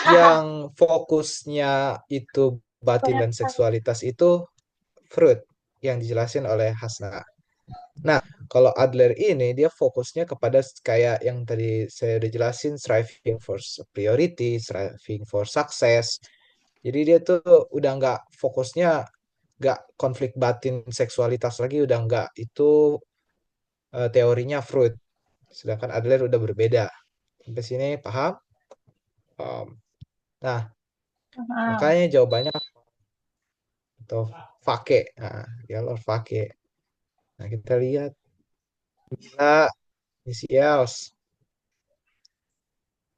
yang fokusnya itu batin dan seksualitas itu Freud yang dijelasin oleh Hasna. Nah, kalau Adler ini dia fokusnya kepada kayak yang tadi saya udah jelasin, striving for superiority, striving for success. Jadi dia tuh udah nggak fokusnya nggak konflik batin seksualitas lagi, udah nggak itu teorinya Freud. Sedangkan Adler udah berbeda. Sampai sini paham? Nah,
Paham.
makanya jawabannya atau fake. Nah, yellow fake. Nah, kita lihat. Nah, misi else.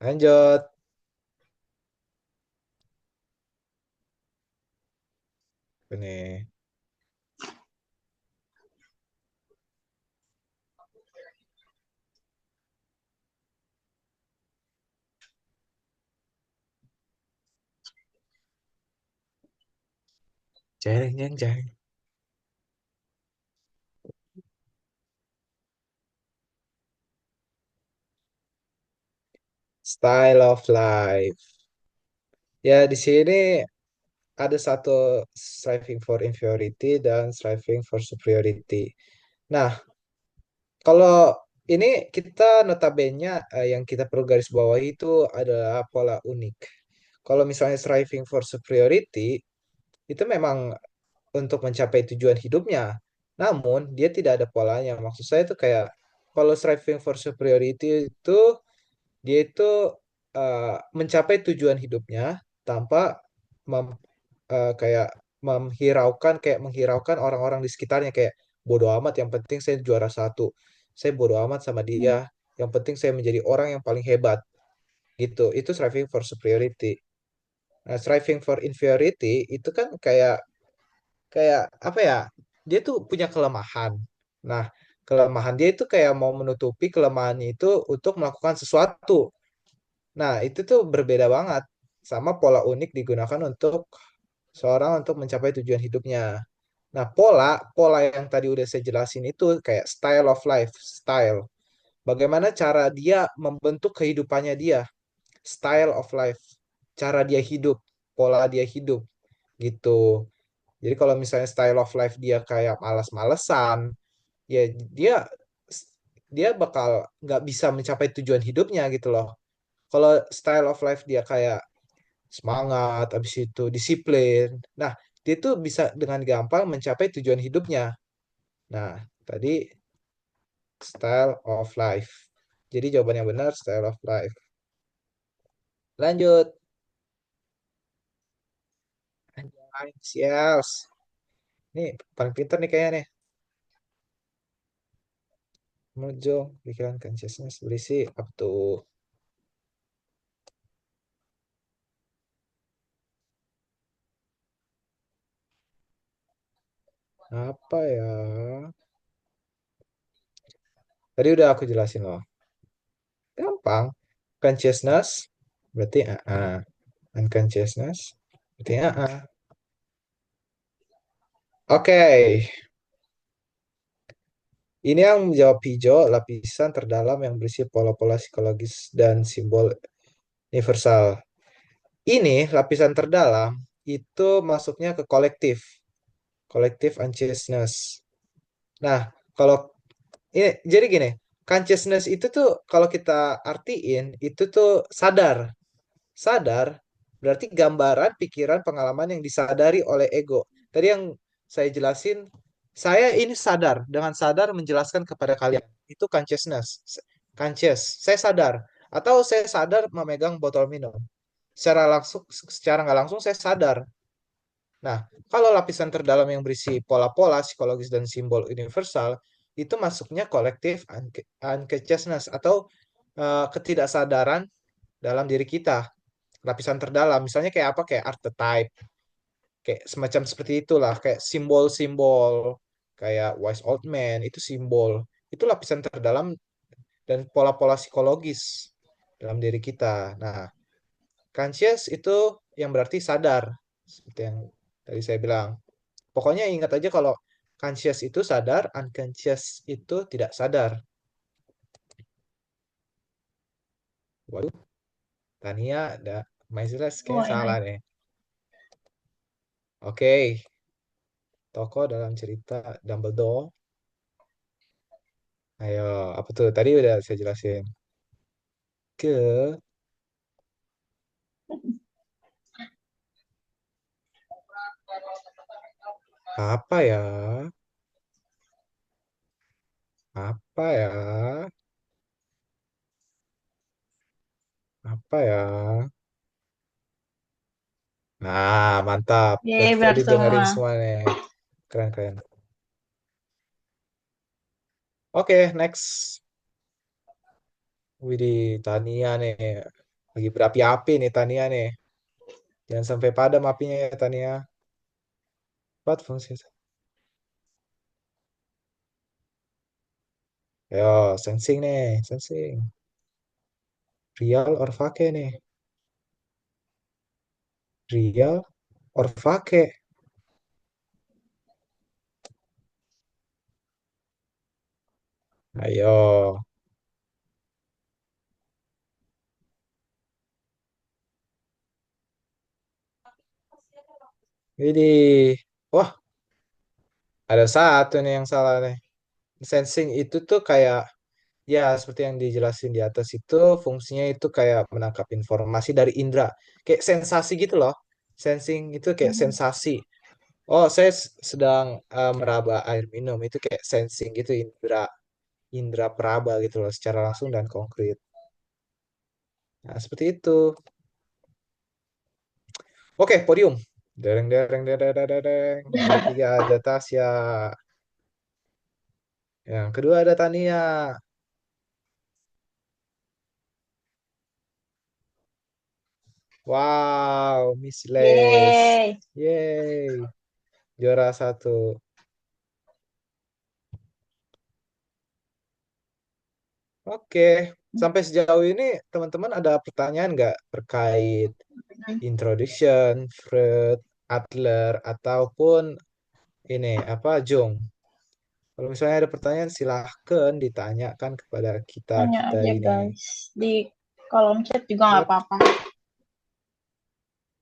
Lanjut. Ini. Jeng, jeng, jeng. Style of life. Ya, di sini ada satu striving for inferiority dan striving for superiority. Nah, kalau ini kita notabene yang kita perlu garis bawahi itu adalah pola unik. Kalau misalnya striving for superiority, itu memang untuk mencapai tujuan hidupnya. Namun, dia tidak ada polanya. Maksud saya itu kayak, kalau striving for superiority itu, dia itu mencapai tujuan hidupnya tanpa mem- kayak menghiraukan orang-orang di sekitarnya kayak bodoh amat yang penting saya juara satu, saya bodoh amat sama dia, yang penting saya menjadi orang yang paling hebat gitu. Itu striving for superiority. Nah, striving for inferiority itu kan kayak kayak apa ya, dia tuh punya kelemahan. Nah, kelemahan dia itu kayak mau menutupi kelemahannya itu untuk melakukan sesuatu. Nah, itu tuh berbeda banget sama pola unik digunakan untuk seorang untuk mencapai tujuan hidupnya. Nah, pola yang tadi udah saya jelasin itu kayak style of life, style. Bagaimana cara dia membentuk kehidupannya dia, style of life, cara dia hidup, pola dia hidup gitu. Jadi kalau misalnya style of life dia kayak malas-malesan, ya dia dia bakal nggak bisa mencapai tujuan hidupnya gitu loh. Kalau style of life dia kayak semangat, habis itu disiplin. Nah, dia tuh bisa dengan gampang mencapai tujuan hidupnya. Nah, tadi style of life. Jadi jawaban yang benar style of life. Lanjut. Anjay, sials. Ini paling pintar nih kayaknya nih. Mojo, pikiran consciousness berisi apa tuh? Apa ya? Tadi udah aku jelasin loh. Gampang. Consciousness berarti unconsciousness berarti Oke, ini yang menjawab hijau, lapisan terdalam yang berisi pola-pola psikologis dan simbol universal. Ini lapisan terdalam itu masuknya ke kolektif, kolektif consciousness. Nah, kalau ini jadi gini, consciousness itu tuh kalau kita artiin itu tuh sadar. Sadar berarti gambaran pikiran pengalaman yang disadari oleh ego. Tadi yang saya jelasin, saya ini sadar dengan sadar menjelaskan kepada kalian. Itu consciousness. Conscious. Saya sadar. Atau saya sadar memegang botol minum. Secara nggak langsung saya sadar. Nah, kalau lapisan terdalam yang berisi pola-pola psikologis dan simbol universal, itu masuknya kolektif unconsciousness atau ketidaksadaran dalam diri kita. Lapisan terdalam, misalnya kayak apa? Kayak archetype, kayak semacam seperti itulah, kayak simbol-simbol, kayak wise old man, itu simbol. Itu lapisan terdalam dan pola-pola psikologis dalam diri kita. Nah, conscious itu yang berarti sadar, seperti yang tadi saya bilang. Pokoknya ingat aja kalau conscious itu sadar, unconscious itu tidak sadar. Waduh, Tania ada Maisiles
Oh,
kayaknya salah
ini.
nih. Oke, tokoh dalam cerita Dumbledore. Ayo, apa tuh? Tadi udah saya jelasin. Ke apa ya? Apa ya? Apa ya? Nah, mantap.
Yeay,
Berarti
benar
tadi dengerin
semua.
semua nih. Keren, keren. Oke, next. Widih, Tania nih. Lagi berapi-api nih Tania nih. Jangan sampai padam apinya ya Tania. What fungsi? Ayo, sensing nih, sensing. Real or fake nih? Real or fake? Ayo. Widih. Wah, ada satu nih yang salah nih. Sensing itu tuh kayak ya seperti yang dijelasin di atas itu fungsinya itu kayak menangkap informasi dari indera. Kayak sensasi gitu loh. Sensing itu kayak
Mhm.
sensasi. Oh, saya sedang meraba air minum. Itu kayak sensing gitu indera indera peraba gitu loh secara langsung dan konkret. Nah, seperti itu. Oke, podium. Dereng dereng dereng dereng dereng. Nomor tiga ada Tasya. Yang kedua ada Tania. Wow, Miss Les.
Yeay.
Yeay, juara satu. Oke, sampai sejauh ini teman-teman ada pertanyaan nggak terkait introduction, Freud, Adler, ataupun ini apa Jung? Kalau misalnya ada pertanyaan silahkan ditanyakan kepada
Tanya
kita-kita
aja,
ini.
guys. Di kolom chat juga nggak
Yep.
apa-apa.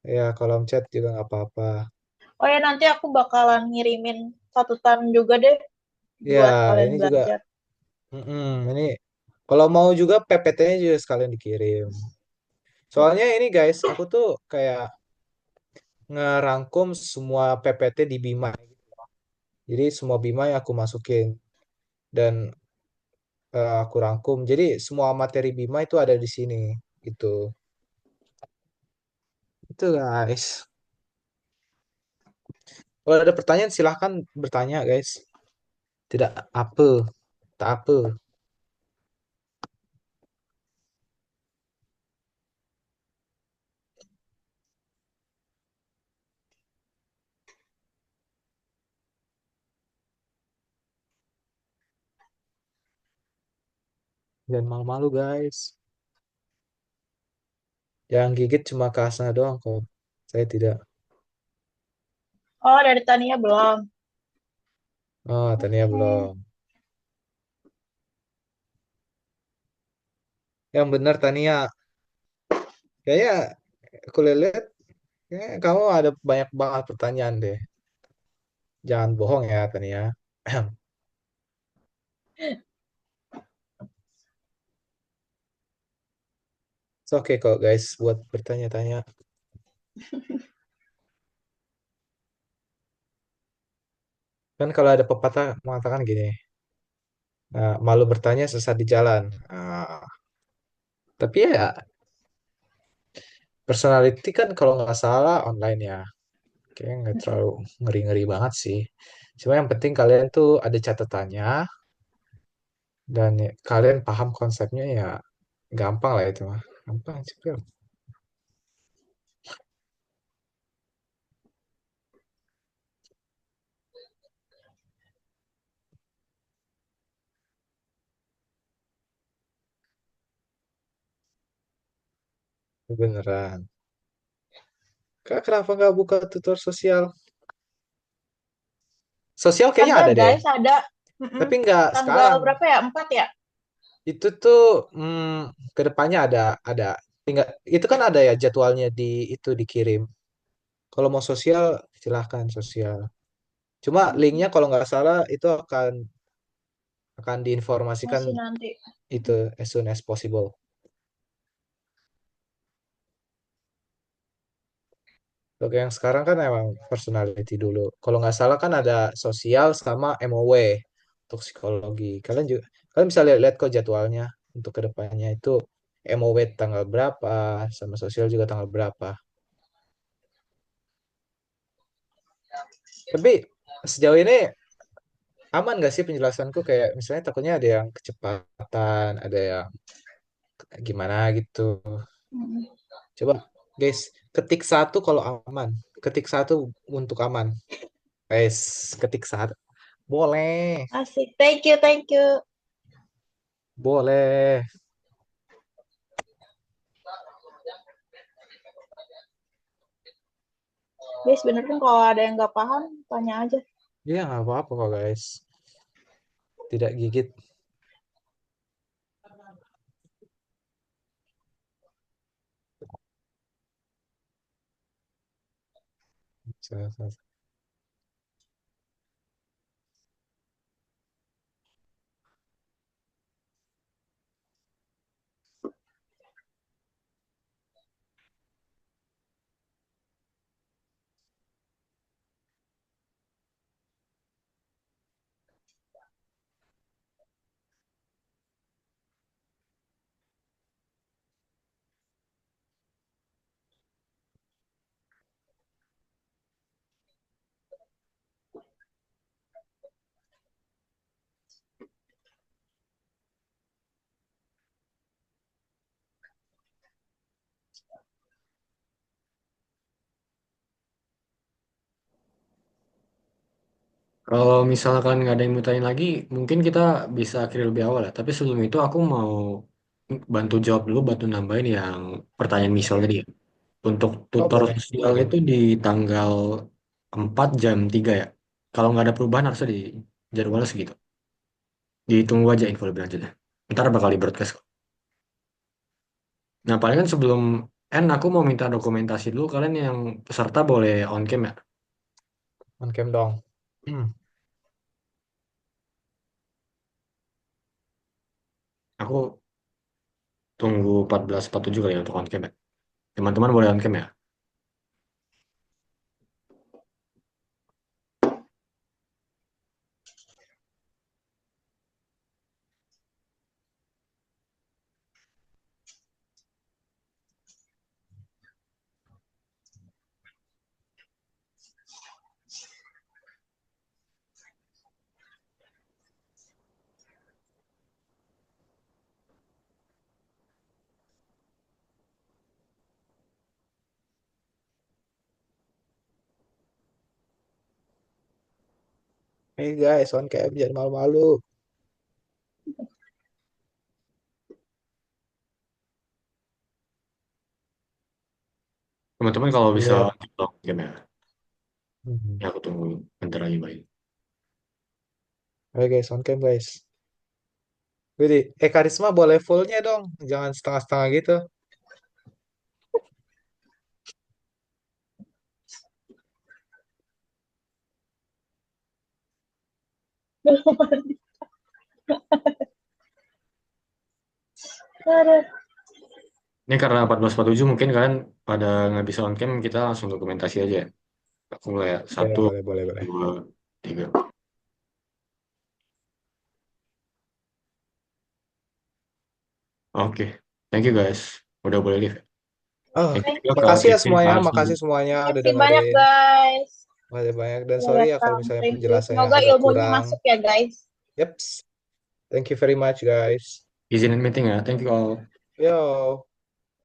Ya, kolom chat juga nggak apa-apa.
Oh ya, nanti aku bakalan ngirimin catatan juga deh
Ya,
buat kalian
ini juga,
belajar.
ini kalau mau juga PPT-nya juga sekalian dikirim. Soalnya ini guys, aku tuh kayak ngerangkum semua PPT di Bima. Jadi semua Bima yang aku masukin dan aku rangkum. Jadi semua materi Bima itu ada di sini. Gitu. Itu guys. Kalau ada pertanyaan silahkan bertanya guys. Tidak apa, tak apa. Jangan malu-malu guys. Yang gigit cuma Kasna doang kok. Saya tidak.
Oh, dari Tania belum.
Oh, Tania
Oke.
belum. Yang benar Tania. Kayaknya aku lihat kayaknya kamu ada banyak banget pertanyaan deh. Jangan bohong ya Tania. It's okay kok guys buat bertanya-tanya. Kan kalau ada pepatah mengatakan gini, malu bertanya sesat di jalan. Ah, tapi ya personality kan kalau nggak salah online ya. Kayaknya nggak terlalu ngeri-ngeri banget sih. Cuma yang penting kalian tuh ada catatannya dan ya, kalian paham konsepnya ya gampang lah itu mah. Gampang sih bro. Beneran. Kak, kenapa nggak buka tutor sosial? Sosial kayaknya
Ada
ada deh,
guys, ada. Mm-mm.
tapi nggak
Tanggal
sekarang.
berapa ya? 4 ya?
Itu tuh ke depannya ada tinggal itu kan ada ya jadwalnya di itu dikirim. Kalau mau sosial silahkan sosial. Cuma linknya
Mm-mm.
kalau nggak salah itu akan diinformasikan
Masih nanti.
itu as soon as possible. Untuk yang sekarang kan emang personality dulu. Kalau nggak salah kan ada sosial sama MOW untuk psikologi. Kalian bisa lihat-lihat kok jadwalnya untuk kedepannya itu MOW tanggal berapa sama sosial juga tanggal berapa. Tapi sejauh ini aman nggak sih penjelasanku kayak misalnya takutnya ada yang kecepatan, ada yang gimana gitu.
Mm-mm.
Coba guys, ketik satu kalau aman, ketik satu untuk aman. Guys, ketik satu. Boleh,
Asik. Thank you, thank you.
boleh.
Guys, bener kan kalau ada yang nggak paham, tanya aja.
Iya nggak apa-apa kok guys. Tidak gigit.
Kalau misalkan nggak ada yang mau tanya lagi, mungkin kita bisa akhiri lebih awal ya. Tapi sebelum itu aku mau bantu jawab dulu, bantu nambahin yang pertanyaan misal tadi ya. Untuk
Oh
tutor
boleh,
sosial
boleh, boleh.
itu di tanggal 4 jam 3 ya. Kalau nggak ada perubahan harusnya di jadwalnya segitu. Ditunggu aja info lebih lanjutnya. Ntar bakal di broadcast kok. Nah, paling kan sebelum end aku mau minta dokumentasi dulu. Kalian yang peserta boleh on cam ya.
On cam dong.
Aku tunggu 14.47 kali ya untuk on cam ya. Teman-teman boleh on cam ya.
Hey guys, on cam jangan malu-malu.
Teman-teman kalau bisa
Iya.
TikTok game ya.
Mhm.
Ya aku tunggu bentar lagi baik.
Oke guys, on cam guys. Widih, Karisma boleh fullnya dong, jangan setengah-setengah gitu.
Aduh.
Ini karena 14:47 mungkin kalian pada nggak bisa on cam, kita langsung dokumentasi aja ya. Aku mulai ya.
Ya,
Satu,
boleh, boleh, boleh.
dua, tiga. Oke. Thank you guys. Udah boleh live ya.
Oh,
Thank you
Thank
juga Kak
makasih
you.
ya
Kevin,
semuanya,
Kak Alfi.
makasih semuanya udah
Makasih banyak
dengerin.
guys.
Makasih banyak dan
You're
sorry ya kalau
welcome.
misalnya
Thank you.
penjelasannya
Semoga
agak
ilmunya
kurang.
masuk ya guys.
Yep. Thank you very much guys.
Izinin meeting ya. Thank you all.
Yo.